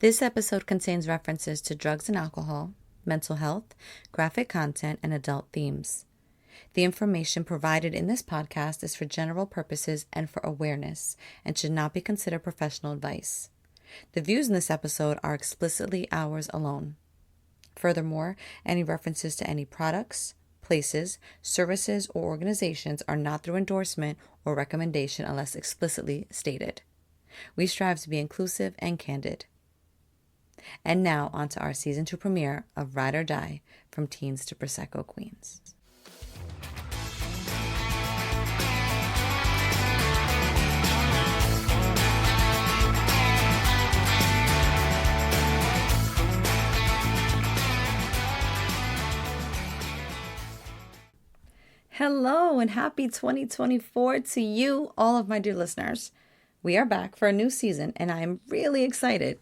This episode contains references to drugs and alcohol, mental health, graphic content, and adult themes. The information provided in this podcast is for general purposes and for awareness and should not be considered professional advice. The views in this episode are explicitly ours alone. Furthermore, any references to any products, places, services, or organizations are not through endorsement or recommendation unless explicitly stated. We strive to be inclusive and candid. And now, on to our Season 2 premiere of Ride or Die, From Teens to Prosecco Queens. Hello and happy 2024 to you, all of my dear listeners. We are back for a new season and I am really excited.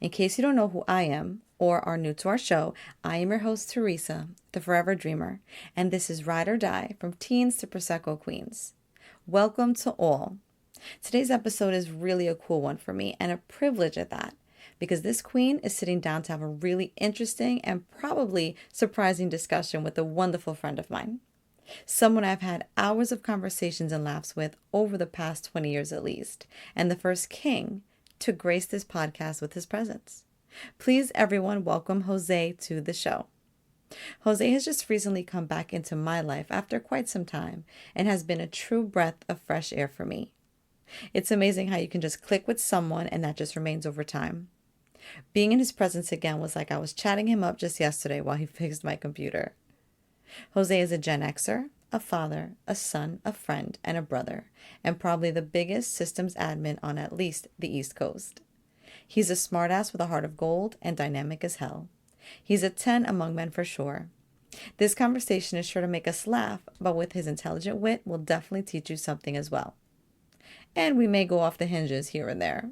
In case you don't know who I am or are new to our show, I am your host Teresa, the Forever Dreamer, and this is Ride or Die, From Teens to Prosecco Queens. Welcome to all. Today's episode is really a cool one for me and a privilege at that, because this queen is sitting down to have a really interesting and probably surprising discussion with a wonderful friend of mine. Someone I've had hours of conversations and laughs with over the past 20 years at least, and the first king to grace this podcast with his presence. Please, everyone, welcome Jose to the show. Jose has just recently come back into my life after quite some time and has been a true breath of fresh air for me. It's amazing how you can just click with someone and that just remains over time. Being in his presence again was like I was chatting him up just yesterday while he fixed my computer. Jose is a Gen Xer, a father, a son, a friend, and a brother, and probably the biggest systems admin on at least the East Coast. He's a smartass with a heart of gold and dynamic as hell. He's a 10 among men for sure. This conversation is sure to make us laugh, but with his intelligent wit will definitely teach you something as well. And we may go off the hinges here and there.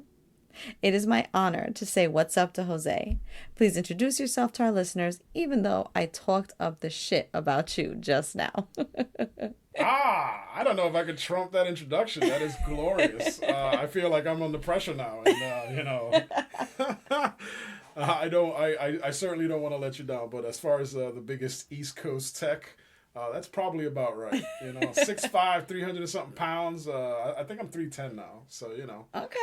It is my honor to say what's up to Jose. Please introduce yourself to our listeners, even though I talked up the shit about you just now. I don't know if I could trump that introduction. That is glorious. I feel like I'm under pressure now, and I certainly don't want to let you down. But as far as the biggest East Coast tech, that's probably about right. 6'5", 300 and something pounds. I think I'm 310 now. So, Okay.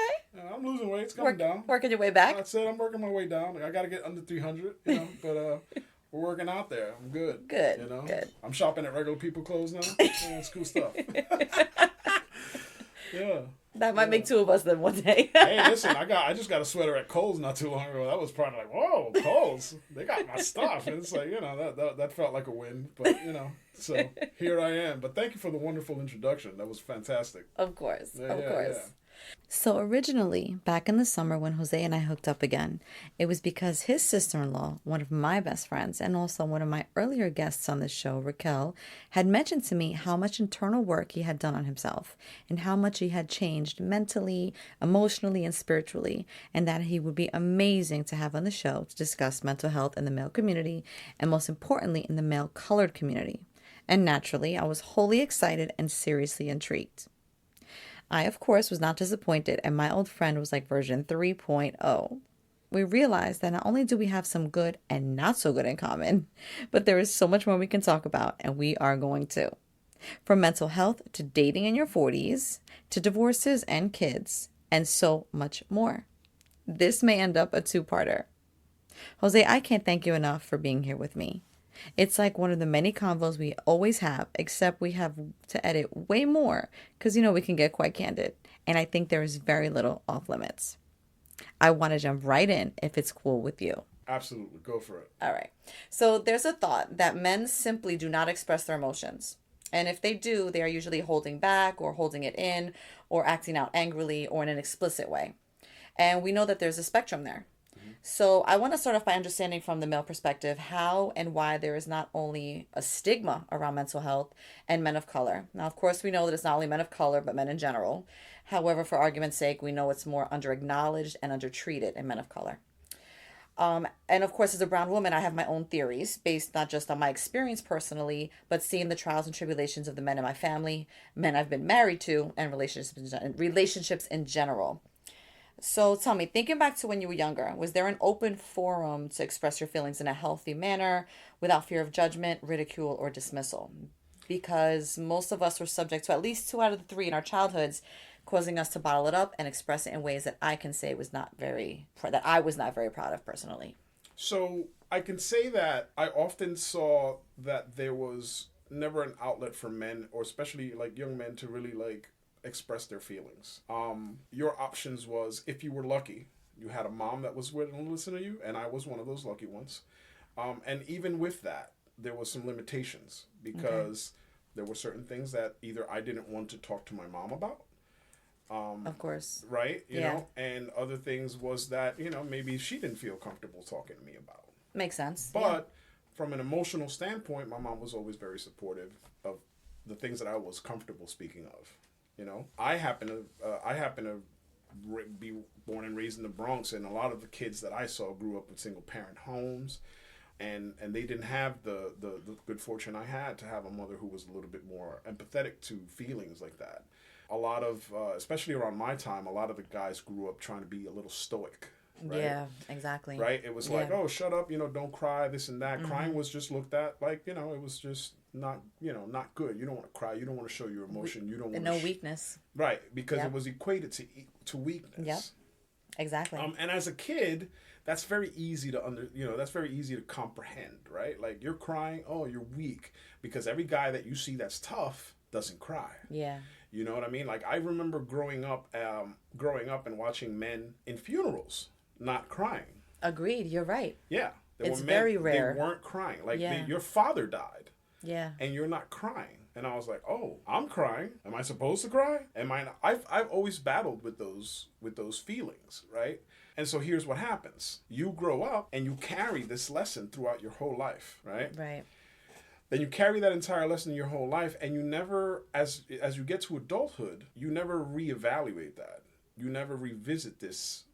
I'm losing weight. It's coming down. Working your way back? That's it. I'm working my way down. I got to get under 300, but we're working out there. I'm good. Good. Good. I'm shopping at regular people clothes now. It's cool stuff. Yeah. That might make two of us then one day. Hey, listen, I just got a sweater at Kohl's not too long ago. That was probably like, whoa, Kohl's, they got my stuff. And it's like, that felt like a win. But, so here I am. But thank you for the wonderful introduction. That was fantastic. Of course. Yeah. So originally, back in the summer when Jose and I hooked up again, it was because his sister-in-law, one of my best friends, and also one of my earlier guests on this show, Raquel, had mentioned to me how much internal work he had done on himself and how much he had changed mentally, emotionally, and spiritually, and that he would be amazing to have on the show to discuss mental health in the male community and most importantly in the male colored community. And naturally, I was wholly excited and seriously intrigued. I, of course, was not disappointed, and my old friend was like version 3.0. We realized that not only do we have some good and not so good in common, but there is so much more we can talk about, and we are going to. From mental health to dating in your 40s, to divorces and kids, and so much more. This may end up a two-parter. Jose, I can't thank you enough for being here with me. It's like one of the many convos we always have, except we have to edit way more because, we can get quite candid. And I think there is very little off limits. I want to jump right in if it's cool with you. Absolutely. Go for it. All right. So there's a thought that men simply do not express their emotions. And if they do, they are usually holding back or holding it in or acting out angrily or in an explicit way. And we know that there's a spectrum there. So I want to start off by understanding from the male perspective how and why there is not only a stigma around mental health and men of color. Now, of course, we know that it's not only men of color, but men in general. However, for argument's sake, we know it's more under-acknowledged and under-treated in men of color. And of course, as a brown woman, I have my own theories based not just on my experience personally, but seeing the trials and tribulations of the men in my family, men I've been married to, and relationships in general. So tell me, thinking back to when you were younger, was there an open forum to express your feelings in a healthy manner without fear of judgment, ridicule, or dismissal? Because most of us were subject to at least two out of the three in our childhoods, causing us to bottle it up and express it in ways that I can say was not very, that I was not very proud of personally. So I can say that I often saw that there was never an outlet for men, or especially like young men, to really like express their feelings. Your options was, if you were lucky, you had a mom that was willing to listen to you, and I was one of those lucky ones. And even with that, there was some limitations because there were certain things that either I didn't want to talk to my mom about, Of course. right? You Yeah. know, and other things was that, you know, maybe she didn't feel comfortable talking to me about. Makes sense. Yeah. But from an emotional standpoint, my mom was always very supportive of the things that I was comfortable speaking of. You know, I happen to be born and raised in the Bronx, and a lot of the kids that I saw grew up in single parent homes, and they didn't have the good fortune I had to have a mother who was a little bit more empathetic to feelings like that. A lot of, especially around my time, a lot of the guys grew up trying to be a little stoic, right? Yeah, exactly. Right? It was Yeah. like, oh, shut up, you know, don't cry, this and that. Crying was just looked at like, you know, it was just not, you know, not good. You don't want to cry. You don't want to show your emotion. You don't want No to weakness. right, because Yep. it was equated to weakness. Yep. Exactly. And as a kid, that's very easy to that's very easy to comprehend, right? Like you're crying, oh, you're weak, because every guy that you see that's tough doesn't cry. Yeah. You know what I mean? Like I remember growing up and watching men in funerals not crying. Agreed. You're right. Yeah, there It's were men, very rare. They weren't crying. Like Yeah. your father died, Yeah. and you're not crying. And I was like, oh, I'm crying. Am I supposed to cry? Am I? Not? I've always battled with those feelings, right? And so here's what happens: you grow up and you carry this lesson throughout your whole life, right? Right. Then you carry that entire lesson your whole life, and you never, as you get to adulthood, you never reevaluate that. You never revisit this,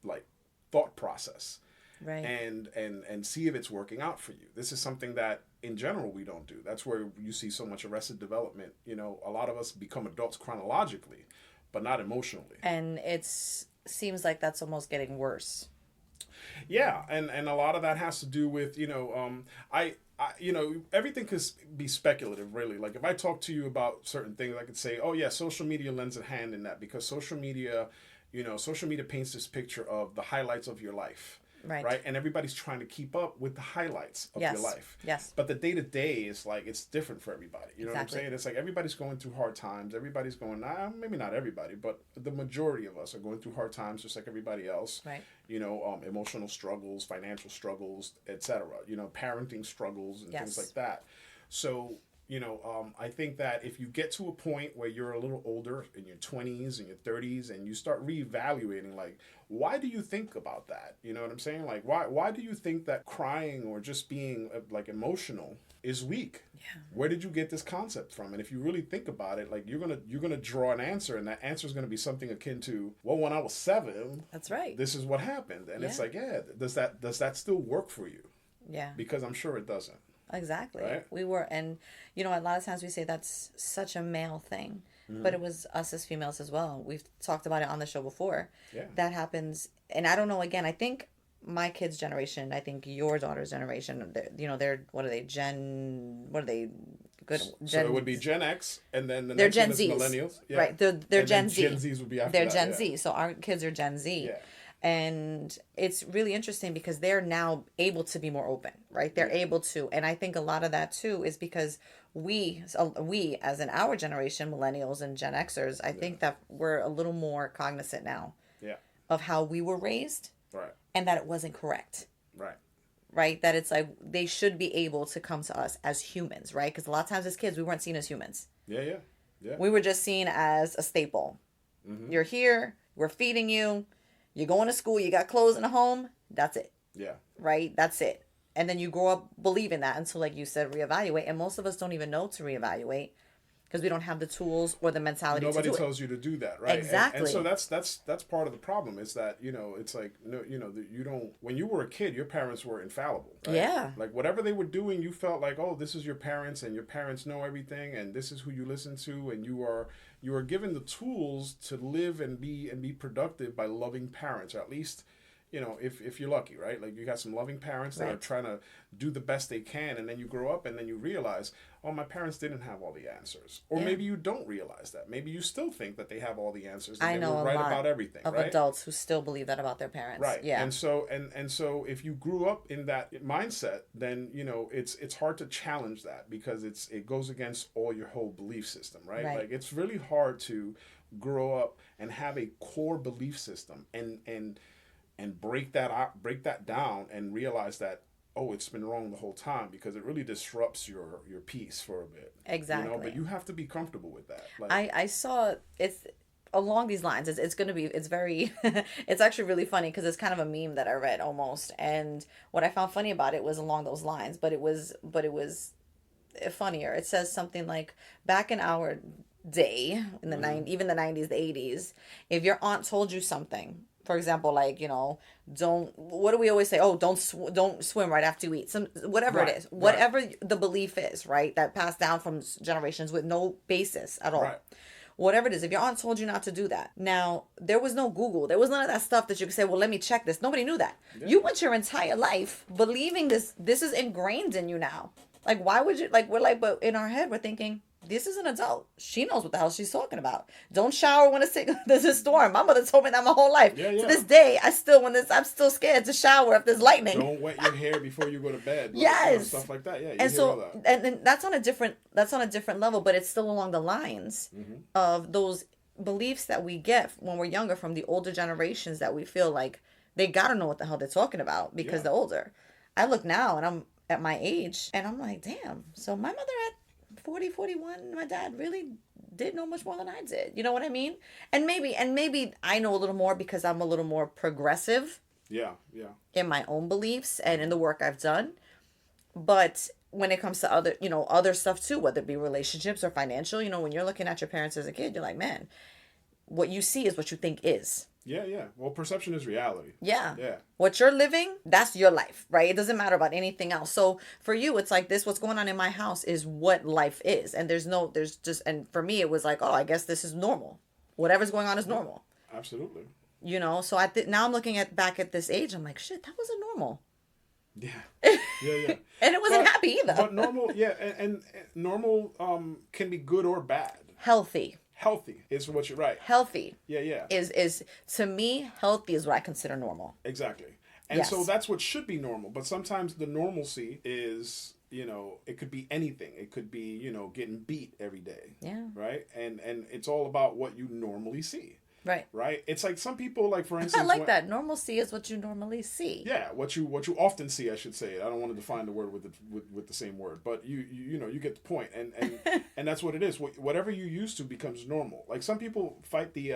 like, thought process, Right. and see if it's working out for you. This is something that in general we don't do. That's where you see so much arrested development. You know, a lot of us become adults chronologically, but not emotionally. And it's seems like that's almost getting worse. Yeah, and a lot of that has to do with, you know, you know, everything could be speculative, really. Like if I talk to you about certain things, I could say, oh yeah, social media lends a hand in that, because social media, you know, social media paints this picture of the highlights of your life. Right. Right. And everybody's trying to keep up with the highlights of Yes. your life. Yes. But the day to day is like, it's different for everybody. You know what I'm Exactly. saying? It's like everybody's going through hard times. Everybody's going, maybe not everybody, but the majority of us are going through hard times just like everybody else. Right. You know, emotional struggles, financial struggles, etc. You know, parenting struggles and things Yes. like that. So, you know, I think that if you get to a point where you're a little older, in your 20s and your 30s, and you start reevaluating, like, why do you think about that? You know what I'm saying? Like, why do you think that crying or just being like emotional is weak? Yeah. Where did you get this concept from? And if you really think about it, like you're gonna draw an answer, and that answer is gonna be something akin to, well, when I was 7, That's right. this is what happened, and it's Yeah. like, yeah, does that still work for you? Yeah. Because I'm sure it doesn't. Exactly. Right? We were, and you know, a lot of times we say that's such a male thing, but it was us as females as well. We've talked about it on the show before. Yeah. That happens, and I don't know. Again, I think my kids' generation, I think your daughter's generation, you know, they're what are they? What are they? Good. So it would be Gen X, and then the They're next Gen one is Zs. millennials. Yeah. Right. They're And then Gen Z. Gen Zs would be after They're that. Gen yeah. Z. So our kids are Gen Z. Yeah. And it's really interesting because they're now able to be more open, right? They're able to, and I think a lot of that too is because we as in our generation, millennials and Gen Xers, I think that we're a little more cognizant now Yeah. of how we were raised Right. and that it wasn't correct, Right. right? That it's like they should be able to come to us as humans, right? Because a lot of times as kids, we weren't seen as humans. Yeah. Yeah. Yeah. We were just seen as a staple. You're here, we're feeding you. You're going to school, you got clothes in a home, that's it, Yeah. right? That's it. And then you grow up believing that until, like you said, reevaluate. And most of us don't even know to reevaluate because we don't have the tools or the mentality to Nobody do tells it. you to do that, right? Exactly. And so that's part of the problem is that, it's like, no, you don't, when you were a kid, your parents were infallible, right? Yeah. Like whatever they were doing, you felt like, oh, this is your parents and your parents know everything and this is who you listen to, and you are given the tools to live and be productive by loving parents, or at least, if you're lucky, right? Like you got some loving parents that are trying to do the best they can, and then you grow up and then you realize, oh, my parents didn't have all the answers. Or maybe you don't realize that. Maybe you still think that they have all the answers and I know they were right about everything, of right? adults who still believe that about their parents. Right. Yeah. And so if you grew up in that mindset, then it's hard to challenge that because it goes against all your whole belief system, right? Like it's really hard to grow up and have a core belief system and break that down and realize that, oh, it's been wrong the whole time, because it really disrupts your peace for a bit. Exactly. But you have to be comfortable with that. Like, I saw it's along these lines. It's very it's actually really funny because it's kind of a meme that I read almost, and what I found funny about it was along those lines, but it was funnier. It says something like, back in our day in the even the 90s, the 80s, if your aunt told you something, for example, like, what do we always say? Oh, don't swim right after you eat. Whatever it is, whatever the belief is, right? That passed down from generations with no basis at all. Right. Whatever it is, if your aunt told you not to do that. Now, there was no Google. There was none of that stuff that you could say, well, let me check this. Nobody knew that. Yeah. You went your entire life believing this. This is ingrained in you now. Like, why would you, but in our head, we're thinking, this is an adult. She knows what the hell she's talking about. Don't shower when there's a storm. My mother told me that my whole life. Yeah. To this day, I'm still scared to shower if there's lightning. Don't wet your hair before you go to bed. Yes. Stuff like that. Yeah. And so, and that's on a different level, but it's still along the lines of those beliefs that we get when we're younger from the older generations, that we feel like they gotta know what the hell they're talking about because they're older. I look now and I'm at my age and I'm like, damn. So my mother at 40, 41, my dad really did know much more than I did. You know what I mean? And maybe I know a little more because I'm a little more progressive. Yeah. In my own beliefs and in the work I've done. But when it comes to other stuff too, whether it be relationships or financial, when you're looking at your parents as a kid, you're like, man, what you see is what you think is. Yeah. Well, perception is reality. Yeah. What you're living, that's your life, right? It doesn't matter about anything else. So for you, it's like what's going on in my house is what life is. And and for me, it was like, oh, I guess this is normal. Whatever's going on is normal. Absolutely. So now I'm looking back at this age, I'm like, shit, that wasn't normal. Yeah. And it wasn't happy either. But normal, and normal can be good or bad. Healthy is what you're right. Healthy. Yeah. Is to me, healthy is what I consider normal. Exactly. And so that's what should be normal. But sometimes the normalcy is, it could be anything. It could be, getting beat every day. Yeah. Right? And it's all about what you normally see. Right. It's like some people, like, for instance, I like that. Normalcy is what you normally see. Yeah, what you often see, I should say. I don't want to define the word with the same word, but you get the point, and that's what it is. Whatever you used to becomes normal. Like some people fight being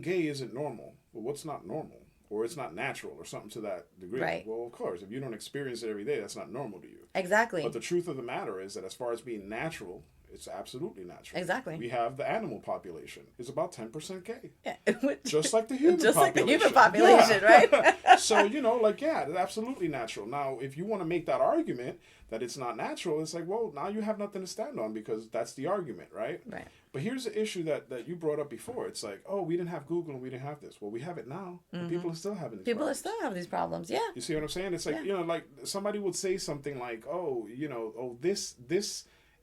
gay isn't normal. Well, what's not normal? Or it's not natural, or something to that degree. Right. Well, of course, if you don't experience it every day, that's not normal to you. Exactly. But the truth of the matter is that as far as being natural, it's absolutely natural. Exactly. We have the animal population is about 10% gay. Yeah. Just like the human population. Just like the human population, right? So, it's absolutely natural. Now, if you want to make that argument that it's not natural, it's like, well, now you have nothing to stand on because that's the argument, right? Right. But here's the issue that you brought up before. It's like, oh, we didn't have Google and we didn't have this. Well, we have it now. But people are still having these People problems. are still having these problems, yeah. You see what I'm saying? It's like, like somebody would say something like, this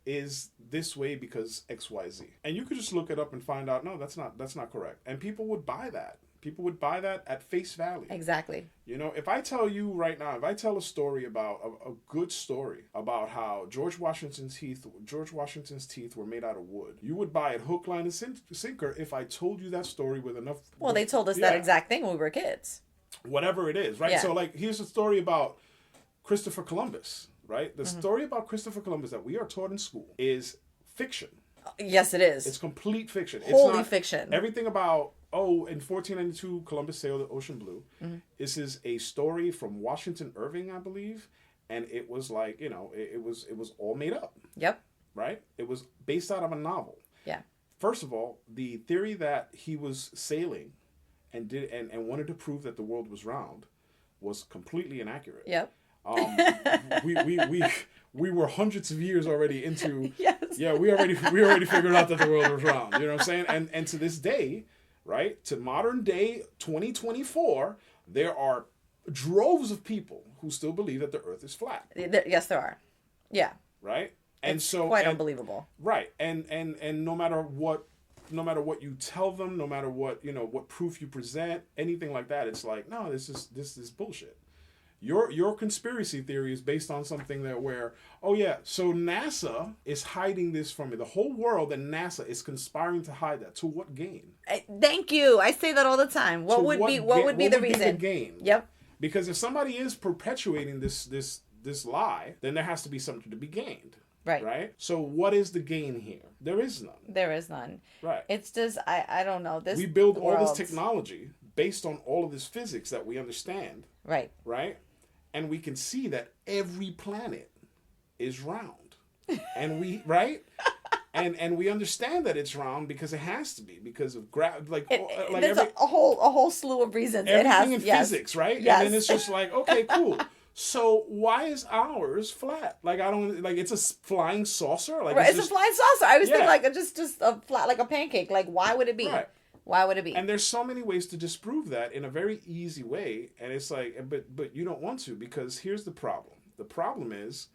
is this way because XYZ. And you could just look it up and find out, no, that's not correct. And people would buy that. People would buy that at face value. Exactly. If I tell you right now, if I tell a story about a good story about how George Washington's teeth were made out of wood, you would buy it hook, line, and sinker if I told you that story with enough. Well, they told us that exact thing when we were kids. Whatever it is, right? Yeah. So, like, here's a story about Christopher Columbus, right? The story about Christopher Columbus that we are taught in school is fiction. Yes, it is. It's complete fiction. Holy it's not fiction. Everything about, in 1492, Columbus sailed the ocean blue. Mm-hmm. This is a story from Washington Irving, I believe. And it was like, it was all made up. Yep. right? It was based out of a novel. Yeah. First of all, the theory that he was sailing and wanted to prove that the world was round was completely inaccurate. Yep. We were hundreds of years already into. Yes. Yeah, we already figured out that the world was round. You know what I'm saying? And to this day, right, to modern day 2024, there are droves of people who still believe that the Earth is flat. Yes, there are. Yeah. Right. And it's so quite unbelievable. Right. And no matter what you tell them, no matter what, what proof you present, anything like that, it's like, no, this is bullshit. Your conspiracy theory is based on something so NASA is hiding this from me. The whole world and NASA is conspiring to hide that. To what gain? Thank you. I say that all the time. What would be the reason? The gain? Yep. Because if somebody is perpetuating this lie, then there has to be something to be gained. Right. Right? So what is the gain here? There is none. There is none. Right. It's just, I don't know. We build all this technology based on all of this physics that we understand. Right. Right? And we can see that every planet is round. And we, right? And we understand that it's round because it has to be, because of gravity. There's a whole slew of reasons. Everything in physics, right? Yes. And then it's just like, okay, cool. So why is ours flat? It's a flying saucer. Right, it's a flying saucer. I was thinking just a flat, like a pancake. Like, why would it be? Right. Why would it be? And there's so many ways to disprove that in a very easy way. And it's like, but you don't want to, because here's the problem. The problem is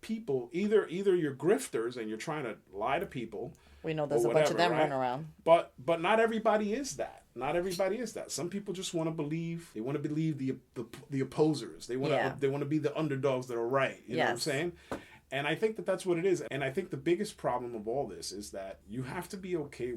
people, either you're grifters and you're trying to lie to people. We know there's a bunch of them running around. But not everybody is that. Not everybody is that. Some people just want to believe. They want to believe the opposers. They want to be the underdogs that are right. You know what I'm saying? And I think that's what it is. And I think the biggest problem of all this is that you have to be okay.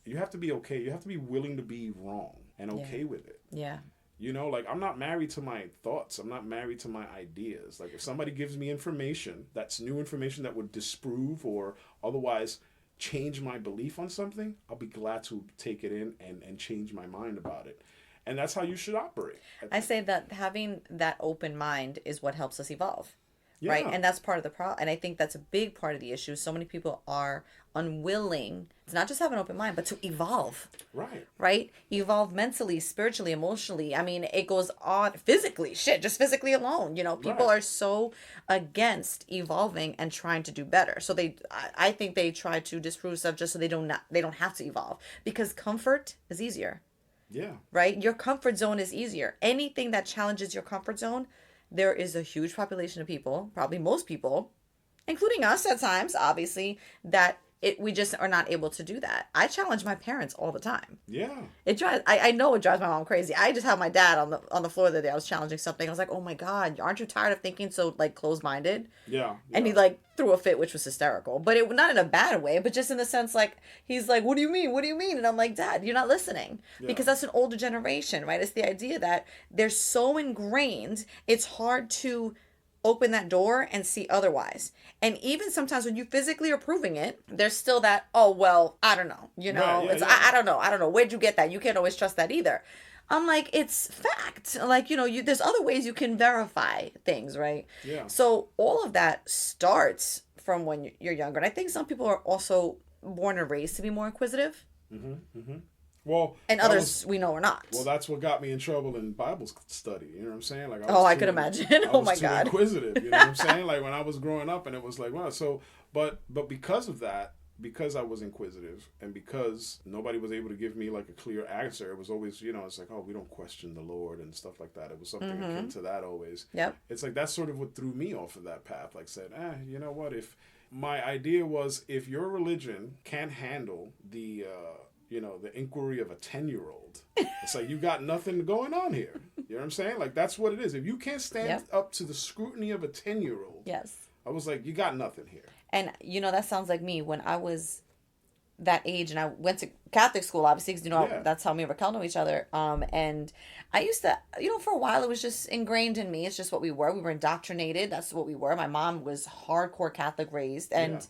You have to be willing to be wrong and okay with it. Yeah. I'm not married to my thoughts. I'm not married to my ideas. Like, if somebody gives me information that's new information that would disprove or otherwise change my belief on something, I'll be glad to take it in and change my mind about it. And that's how you should operate. I say that having that open mind is what helps us evolve. Yeah. Right? And that's part of the problem. And I think that's a big part of the issue. So many people are unwilling to not just have an open mind, but to evolve. Right. Right? Evolve mentally, spiritually, emotionally. I mean, it goes on physically. Just physically alone. People are so against evolving and trying to do better. So I think they try to disprove stuff just so they don't have to evolve, because comfort is easier. Yeah. Right? Your comfort zone is easier. Anything that challenges your comfort zone, there is a huge population of people, probably most people, including us at times, obviously, that we just are not able to do that. I challenge my parents all the time. Yeah. I know it drives my mom crazy. I just had my dad on the floor the other day. I was challenging something. I was like, oh my God, aren't you tired of thinking so closed-minded? Yeah. And he threw a fit, which was hysterical. But it not in a bad way, but just in the sense he's like, what do you mean? What do you mean? And I'm like, Dad, you're not listening. Yeah. Because that's an older generation, right? It's the idea that they're so ingrained, it's hard to open that door and see otherwise. And even sometimes when you physically are proving it, there's still that, oh, well, I don't know. I don't know. Where'd you get that? You can't always trust that either. I'm like, it's fact. There's other ways you can verify things, right? Yeah. So all of that starts from when you're younger. And I think some people are also born and raised to be more inquisitive. Mm-hmm. Mm-hmm. Well, and others we know are not. Well, that's what got me in trouble in Bible study. You know what I'm saying? I could imagine. Oh my God. Inquisitive. You know what I'm saying? When I was growing up, and it was like, wow. So, but because of that, because I was inquisitive, and because nobody was able to give me a clear answer, it was always, it's like, oh, we don't question the Lord and stuff like that. It was something akin to that always. Yep. It's like that's sort of what threw me off of that path. Said, you know what? If my idea was, if your religion can't handle the inquiry of a 10-year-old. It's like, you got nothing going on here. You know what I'm saying? That's what it is. If you can't stand up to the scrutiny of a 10-year-old. Yes. I was like, you got nothing here. And, that sounds like me when I was that age and I went to Catholic school, obviously, because, that's how me and Raquel know each other. And I used to, for a while, it was just ingrained in me. It's just what we were. We were indoctrinated. That's what we were. My mom was hardcore Catholic raised, and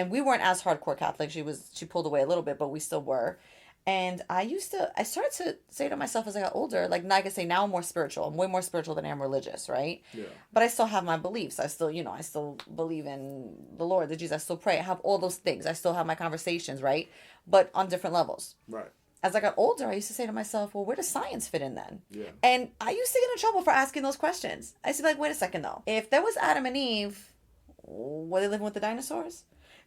we weren't as hardcore Catholic. She pulled away a little bit, but we still were. And I started to say to myself as I got older, like I can say now I'm more spiritual. I'm way more spiritual than I am religious, right? Yeah. But I still have my beliefs. I still, I still believe in the Lord, the Jesus. I still pray. I have all those things. I still have my conversations, right? But on different levels. Right. As I got older, I used to say to myself, well, where does science fit in then? Yeah. And I used to get in trouble for asking those questions. I used to be like, wait a second though. If there was Adam and Eve, were they living with the dinosaurs?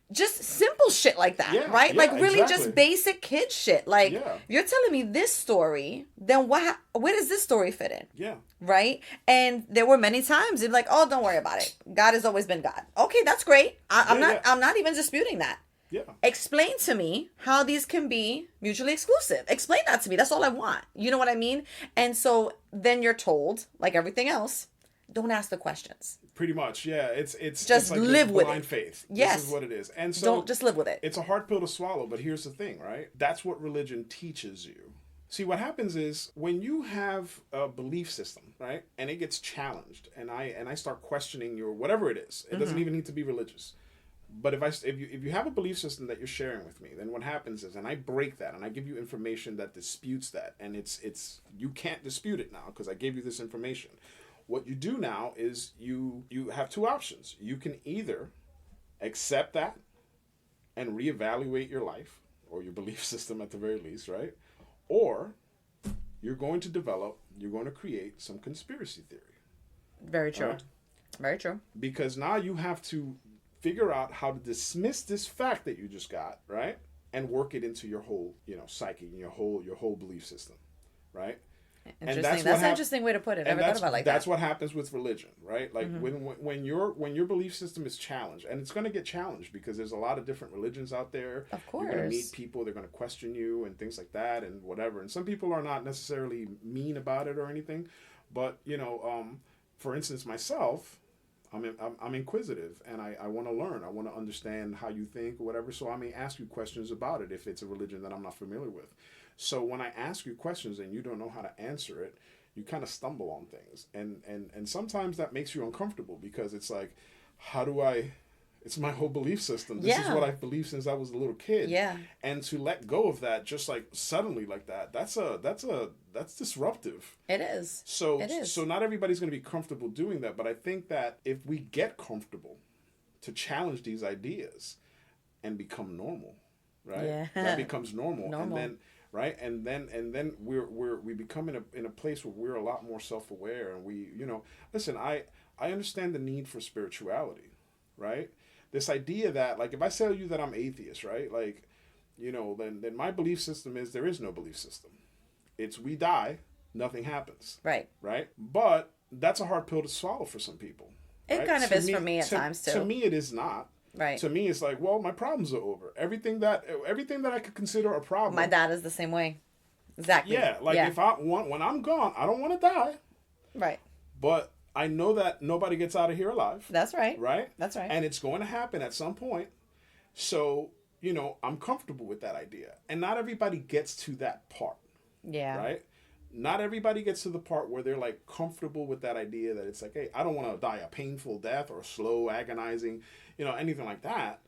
Just simple shit like that, Yeah, right? yeah, Like really exactly. just basic kid shit. Like, Yeah. you're telling me this story, then where does this story fit in? Yeah. Right? And there were many times it'd be like, oh, don't worry about it. God has always been God. Okay, that's great. I'm not even disputing that. Yeah. Explain to me how these can be mutually exclusive. Explain that to me. That's all I want. You know what I mean? And so then you're told, like everything else, don't ask the questions. Pretty much, yeah. It's just like live with blind it. faith. Yes. This is what it is. And so don't just live with it. It's a hard pill to swallow, but here's the thing, right? That's what religion teaches you. See, what happens is when you have a belief system, right, and it gets challenged, and I start questioning your whatever it is. It doesn't even need to be religious. But if you have a belief system that you're sharing with me, then what happens is, and I break that, and I give you information that disputes that, and it's you can't dispute it now because I gave you this information. What you do now is you have two options. You can either accept that and reevaluate your life or your belief system at the very least, right? Or you're going to create some conspiracy theory. Very true. Right? Very true. Because now you have to figure out how to dismiss this fact that you just got, right? And work it into your whole, psyche, your whole belief system, right? Interesting. That's an interesting way to put it. I never thought about it like that. That's what happens with religion, right? Like when your belief system is challenged, and it's going to get challenged because there's a lot of different religions out there. Of course. You're going to meet people, they're going to question you and things like that and whatever. And some people are not necessarily mean about it or anything, but for instance, myself, I'm inquisitive and I want to learn. I want to understand how you think or whatever. So I may ask you questions about it if it's a religion that I'm not familiar with. So when I ask you questions and you don't know how to answer it, you kind of stumble on things. And sometimes that makes you uncomfortable because it's like, it's my whole belief system. This is what I've believed since I was a little kid. Yeah. And to let go of that just like suddenly like that, that's disruptive. It is. So it is. So not everybody's going to be comfortable doing that, but I think that if we get comfortable to challenge these ideas and become normal, right? Yeah. That becomes normal. Normal. And then right, and then we become in a place where we're a lot more self-aware, and we listen. I understand the need for spirituality, right? This idea that like if I tell you that I'm atheist, right, like then my belief system is there is no belief system. It's we die, nothing happens, right? But that's a hard pill to swallow for some people. It right? kind of is for me at times too. To me, it is not. Right. To me, it's like, well, my problems are over. Everything that I could consider a problem. My dad is the same way. Exactly. Yeah, like if when I'm gone, I don't want to die. Right. But I know that nobody gets out of here alive. That's right. Right? That's right. And it's going to happen at some point. So, I'm comfortable with that idea. And not everybody gets to that part. Yeah. Right? Not everybody gets to the part where they're like comfortable with that idea that it's like, hey, I don't want to die a painful death or a slow, agonizing, anything like that.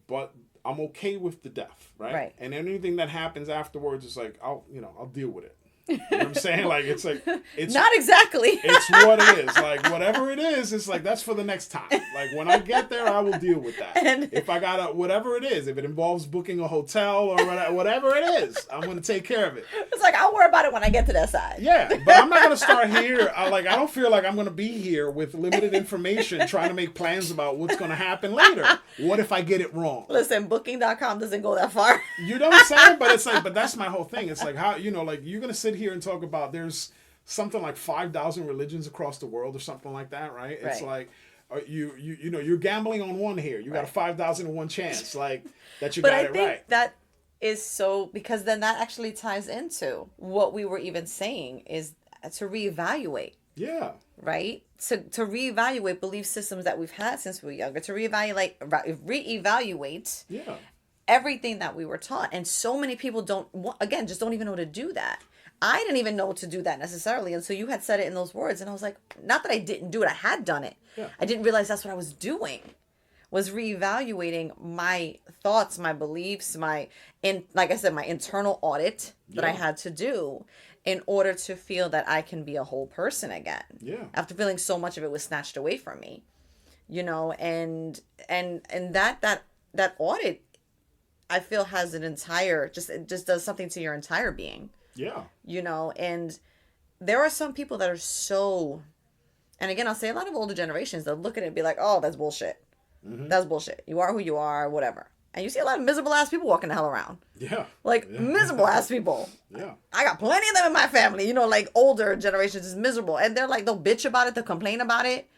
But I'm okay with the death, right? Right. And anything that happens afterwards is like, I'll deal with it. You know what I'm saying? Like, it's not exactly. It's what it is. Like, whatever it is, it's like, that's for the next time. Like, when I get there, I will deal with that. And if I got whatever it is, if it involves booking a hotel or whatever it is, I'm going to take care of it. It's like, I'll worry about it when I get to that side. Yeah, but I'm not going to start here. I don't feel like I'm going to be here with limited information trying to make plans about what's going to happen later. What if I get it wrong? Listen, booking.com doesn't go that far. You know what I'm saying? But it's like, but that's my whole thing. It's like, how, like, you're going to sit here and talk about there's something like 5,000 religions across the world or something like that, right? It's like you're gambling on one here. You got a 5,001 chance, like that you got it right. But I think that is so because then that actually ties into what we were even saying is to reevaluate. Yeah. Right? To reevaluate belief systems that we've had since we were younger. To reevaluate. Yeah. Everything that we were taught, and so many people don't even know how to do that. I didn't even know to do that necessarily until you had said it in those words, and I was like, not that I didn't do it, I had done it. Yeah. I didn't realize that's what I was doing was reevaluating my thoughts, my beliefs, like I said, my internal audit that I had to do in order to feel that I can be a whole person again. Yeah. After feeling so much of it was snatched away from me, and that audit, I feel, has it just does something to your entire being. Yeah. And there are some people that are so, and again, I'll say a lot of older generations, they'll look at it and be like, oh, that's bullshit. Mm-hmm. That's bullshit. You are who you are, whatever. And you see a lot of miserable ass people walking the hell around. Yeah. Miserable ass people. Yeah. I got plenty of them in my family, like older generations is miserable. And they're like, they'll bitch about it, they'll complain about it.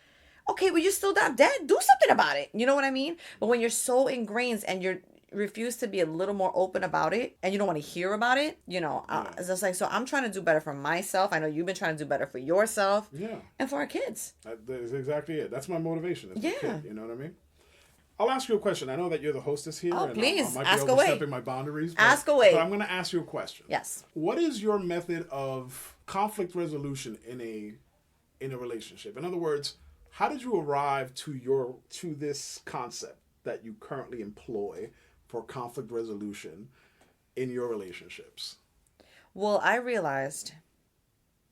Okay, well, you're still not dead. Do something about it. You know what I mean? But when you're so ingrained and you refuse to be a little more open about it and you don't want to hear about it, it's just like, so I'm trying to do better for myself. I know you've been trying to do better for yourself. Yeah. And for our kids. That's exactly it. That's my motivation as a kid. You know what I mean? I'll ask you a question. I know that you're the hostess here. Oh, please. I might ask be away. overstepping my boundaries. Ask away. But I'm going to ask you a question. Yes. What is your method of conflict resolution in a relationship? In other words, how did you arrive to this concept that you currently employ for conflict resolution in your relationships? Well, I realized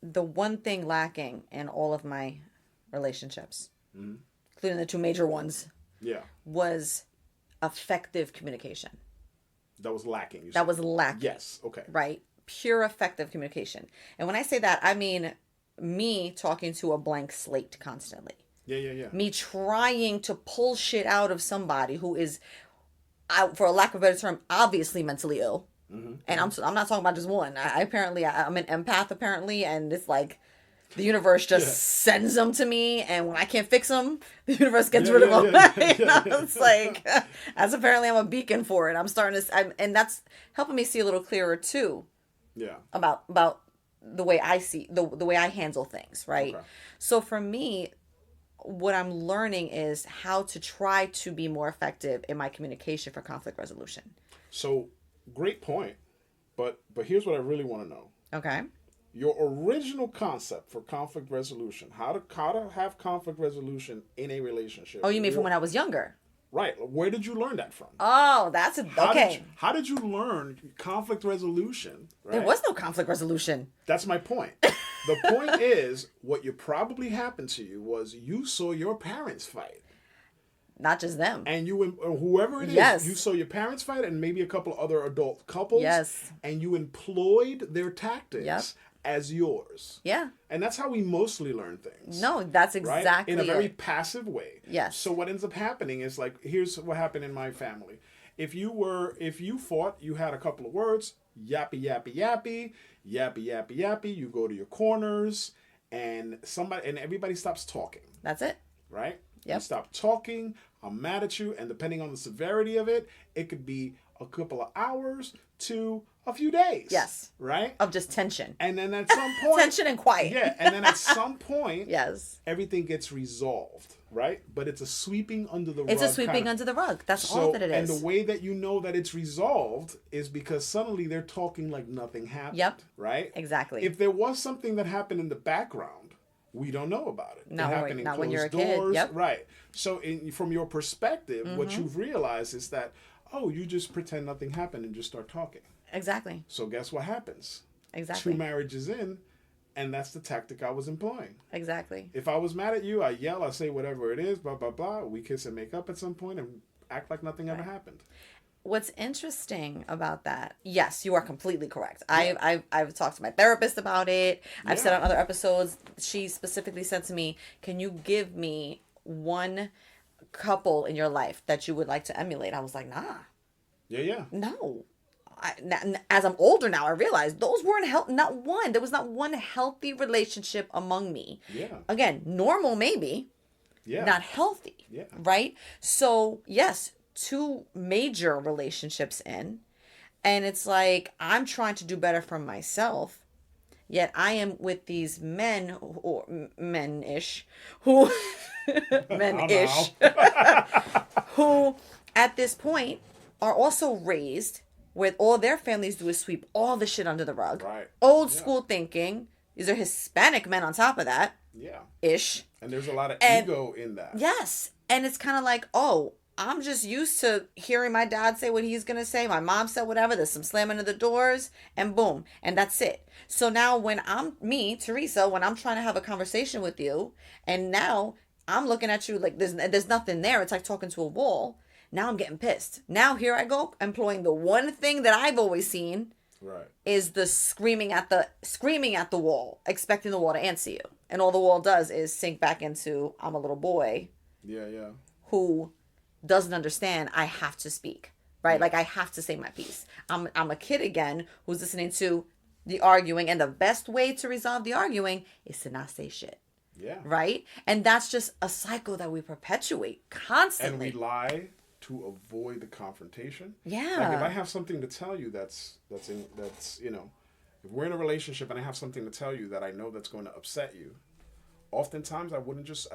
the one thing lacking in all of my relationships, including the two major ones, was effective communication. That was lacking. That was lacking. Yes. Okay. Right? Pure effective communication. And when I say that, I mean me talking to a blank slate constantly. Yeah. Me trying to pull shit out of somebody who is, for a lack of a better term, obviously mentally ill. Mm-hmm. And I'm not talking about just one. I'm an empath apparently, and it's like the universe just sends them to me, and when I can't fix them, the universe gets rid of them. It's like, as apparently I'm a beacon for it. I'm starting to, and that's helping me see a little clearer too. Yeah. About the way I see the way I handle things, right? Okay. So for me, what I'm learning is how to try to be more effective in my communication for conflict resolution. So, great point. But here's what I really want to know. Okay. Your original concept for conflict resolution, how to have conflict resolution in a relationship. Oh, you mean from when I was younger? Right. Where did you learn that from? Oh, that's okay. How did you learn conflict resolution? Right? There was no conflict resolution. That's my point. The point is, what you probably happened to you was you saw your parents fight. Not just them. And whoever it is, you saw your parents fight and maybe a couple other adult couples. Yes. And you employed their tactics as yours. Yeah. And that's how we mostly learn things. No, that's exactly right? In a very passive way. Yes. So what ends up happening is, like, here's what happened in my family. If you fought, you had a couple of words, yappy, yappy, yappy, yappy, yappy, yappy. You go to your corners and everybody stops talking. That's it. Right? Yep. You stop talking, I'm mad at you, and depending on the severity of it, it could be a couple of hours to a few days. Yes. Right? Of just tension. And then at some point... tension and quiet. Yeah, and then at some point... yes. Everything gets resolved, right? But it's a sweeping under the rug. It's a sweeping under the rug. That's all that it is. And the way that you know that it's resolved is because suddenly they're talking like nothing happened. Yep. Right? Exactly. If there was something that happened in the background, we don't know about it. Not when you're a kid. Yep. Right. So from your perspective, what you've realized is that, you just pretend nothing happened and just start talking. Exactly. So guess what happens? Exactly. 2 marriages in, and that's the tactic I was employing. Exactly. If I was mad at you, I yell, I say whatever it is, blah, blah, blah. We kiss and make up at some point and act like nothing ever happened. What's interesting about that, yes, you are completely correct. Yeah. I've talked to my therapist about it. I've said on other episodes, she specifically said to me, can you give me one couple in your life that you would like to emulate? I was like, nah. Yeah. No. As I'm older now, I realize those weren't not one. There was not one healthy relationship among me. Yeah. Again, normal maybe. Yeah. Not healthy. Yeah. Right? So, yes, 2 major relationships in. And it's like, I'm trying to do better for myself. Yet I am with these men, or men-ish, who... men-ish. who, at this point, are also raised where all their families do is sweep all the shit under the rug. Right. Old school thinking. These are Hispanic men on top of that. Yeah. Ish. And there's a lot of ego in that. Yes. And it's kind of like, oh, I'm just used to hearing my dad say what he's going to say. My mom said whatever. There's some slamming of the doors and boom. And that's it. So now when Teresa, when I'm trying to have a conversation with you and now I'm looking at you like there's nothing there. It's like talking to a wall. Now I'm getting pissed. Now here I go employing the one thing that I've always seen. Right. Is the screaming at the wall, expecting the wall to answer you. And all the wall does is sink back into I'm a little boy. Yeah, yeah. Who doesn't understand I have to speak, right? Like I have to say my piece. I'm a kid again who's listening to the arguing, and the best way to resolve the arguing is to not say shit. Yeah. Right? And that's just a cycle that we perpetuate constantly. And we lie to avoid the confrontation. Yeah. Like if I have something to tell you that's you know, if we're in a relationship and I have something to tell you that I know that's going to upset you, oftentimes I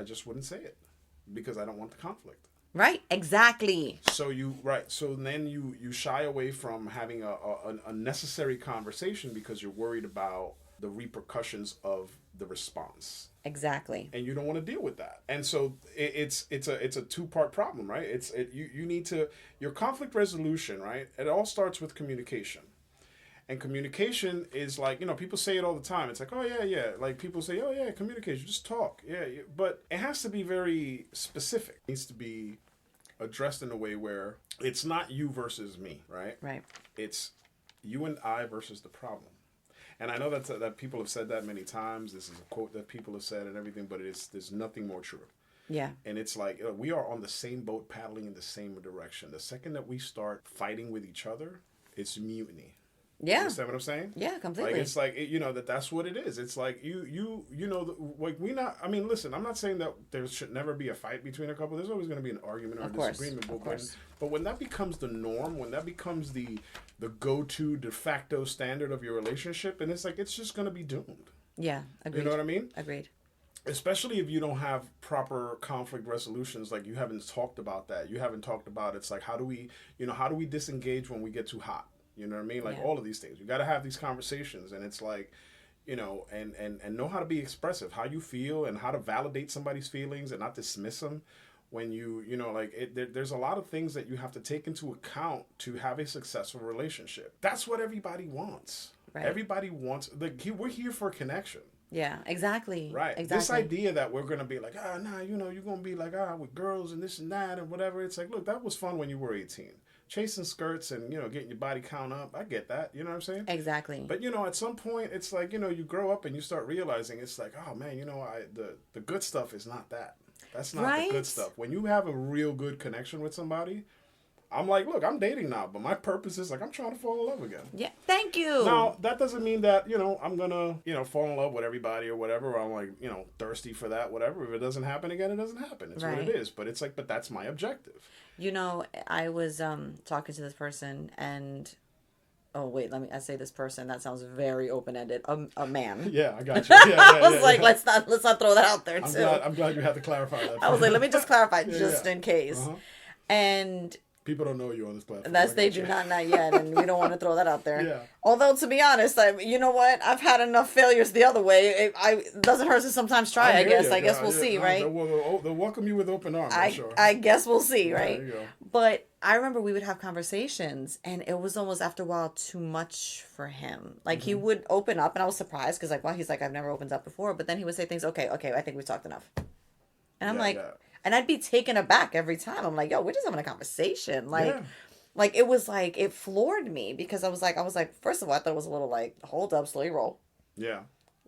just wouldn't say it because I don't want the conflict. Right, exactly. So then you shy away from having a necessary conversation because you're worried about the repercussions of the response. Exactly. And you don't want to deal with that. And so it's a two-part problem, right? You need to your conflict resolution, right? It all starts with communication. And communication is like, people say it all the time. It's like, oh, yeah. Like people say, oh, yeah, communication, just talk. Yeah. But it has to be very specific. It needs to be addressed in a way where it's not you versus me, right? Right. It's you and I versus the problem. And I know that people have said that many times. This is a quote that people have said and everything, but there's nothing more true. Yeah. And it's like we are on the same boat paddling in the same direction. The second that we start fighting with each other, it's mutiny. Yeah. You understand what I'm saying? Yeah, completely. Like it's like that's what it is. It's like listen, I'm not saying that there should never be a fight between a couple. There's always going to be an argument or a disagreement. But when that becomes the norm, when that becomes the go-to de facto standard of your relationship, and it's like it's just going to be doomed. Yeah, agreed. You know what I mean? Agreed. Especially if you don't have proper conflict resolutions, like you haven't talked about that. You haven't talked about it's like how do we disengage when we get too hot? You know what I mean? Like all of these things. You got to have these conversations, and it's like, and know how to be expressive, how you feel, and how to validate somebody's feelings and not dismiss them. When there's a lot of things that you have to take into account to have a successful relationship. That's what everybody wants. Right. Everybody wants. We're here for connection. Yeah, exactly. Right. Exactly. This idea that we're going to be like, you're going to be like, with girls and this and that and whatever. It's like, look, that was fun when you were 18. Chasing skirts and, getting your body count up. I get that. You know what I'm saying? Exactly. But, at some point, it's like, you grow up and you start realizing it's like, oh, man, the good stuff is not that. That's not the good stuff. When you have a real good connection with somebody, I'm like, look, I'm dating now, but my purpose is like I'm trying to fall in love again. Yeah, thank you. Now, that doesn't mean that, I'm going to, fall in love with everybody or whatever, or I'm like, thirsty for that, whatever. If it doesn't happen again, it doesn't happen. It's what it is. But it's like, but that's my objective. I was talking to this person and... Oh, wait, I say this person. That sounds very open-ended. A man. Yeah, I got you. Yeah, I was like, let's not throw that out there, too. I'm glad you had to clarify that. I was like, let me just clarify in case. Uh-huh. And... People don't know you on this platform. They do not yet, and we don't want to throw that out there. Yeah. Although, to be honest, you know what? I've had enough failures the other way. It doesn't hurt to sometimes try, I guess. I guess we'll see, right? They'll welcome you with open arms, I'm sure. I guess we'll see, right? There you go. But I remember we would have conversations, and it was almost after a while too much for him. Like, he would open up, and I was surprised, because, he's like, I've never opened up before. But then he would say things, okay, I think we've talked enough. And I'm like... Yeah. And I'd be taken aback every time. I'm like, yo, we're just having a conversation. Like, it was like, it floored me because I was like, first of all, I thought it was a little like, hold up, slowly roll. Yeah.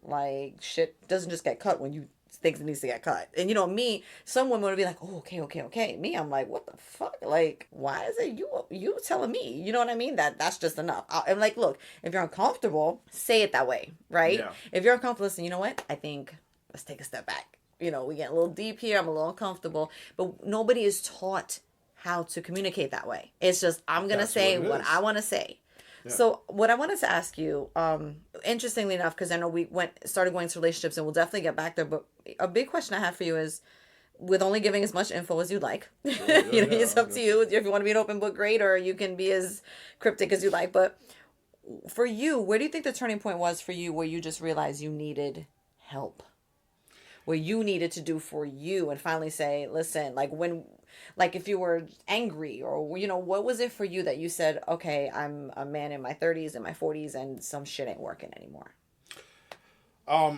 Like, shit doesn't just get cut when you think it needs to get cut. And me, some women would be like, oh, okay. Me, I'm like, what the fuck? Like, why is it you telling me? You know what I mean? That's just enough. I'm like, look, if you're uncomfortable, say it that way, right? Yeah. If you're uncomfortable, listen, you know what? I think let's take a step back. We get a little deep here. I'm a little uncomfortable. But nobody is taught how to communicate that way. It's just, I'm going to say what I want to say. Yeah. So what I wanted to ask you, interestingly enough, because I know we started going to relationships and we'll definitely get back there. But a big question I have for you is, with only giving as much info as you like, it's up to you. If you want to be an open book, great, or you can be as cryptic as you like. But for you, where do you think the turning point was for you where you just realized you needed help? Where you needed to do for you and finally say, listen, like when Like if you were angry or, what was it for you that you said, okay, I'm a man in my 30s and my 40s and some shit ain't working anymore?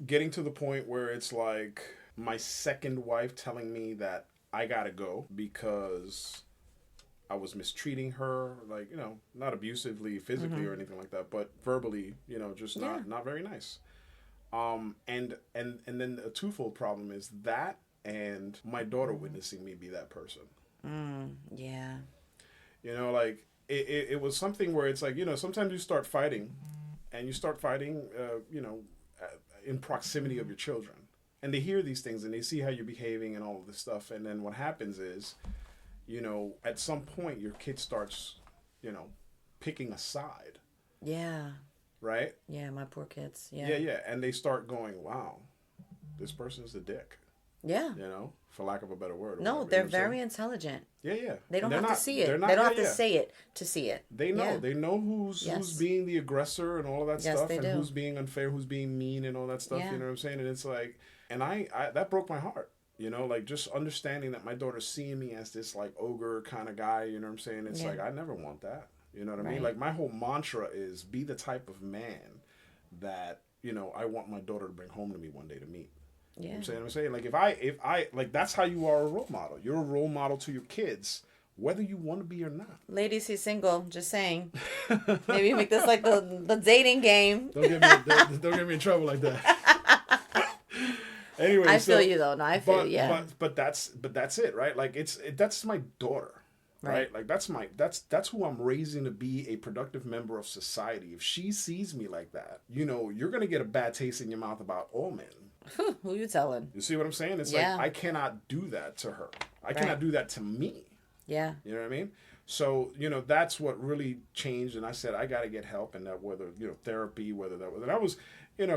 Getting to the point where it's like my second wife telling me that I gotta go because I was mistreating her, like, not abusively, physically or anything like that, but verbally, just Yeah. not very nice. And then a twofold problem is that and my daughter witnessing me be that person. Yeah. Like it was something where it's like, sometimes you start fighting and you start fighting, in proximity of your children. And they hear these things and they see how you're behaving and all of this stuff. And then what happens is, at some point your kid starts, picking a side. Yeah. Right? Yeah, my poor kids. Yeah. Yeah. And they start going, wow, this person's a dick. Yeah. For lack of a better word. No, whatever, they're very intelligent. Yeah. They don't have to see it. They're not, they don't have to say it to see it. They know. Yeah. They know who's being the aggressor and all of that stuff, they and do. who's being unfair, who's being mean, and all that stuff. Yeah. You know what I'm saying? And it's like, and I that broke my heart. Like just understanding that my daughter's seeing me as this like ogre kind of guy. You know what I'm saying? It's like I never want that. You know what I mean? Like my whole mantra is be the type of man that I want my daughter to bring home to me one day to meet. Yeah. You know what I'm saying? Like if I like that's how you are a role model. You're a role model to your kids, whether you want to be or not. Ladies, he's single. Just saying. Maybe make this like the dating game. Don't get me in trouble like that. Anyway, I feel you though. No, I feel you. Yeah. But that's it, right? Like that's my daughter. Right? Like that's who I'm raising to be a productive member of society. If she sees me like that, you're gonna get a bad taste in your mouth about all men. Who you telling? You see what I'm saying? It's like I cannot do that to her. I cannot do that to me. Yeah. You know what I mean? So, that's what really changed. And I said, I got to get help. And that whether, therapy, whether that was, and I was,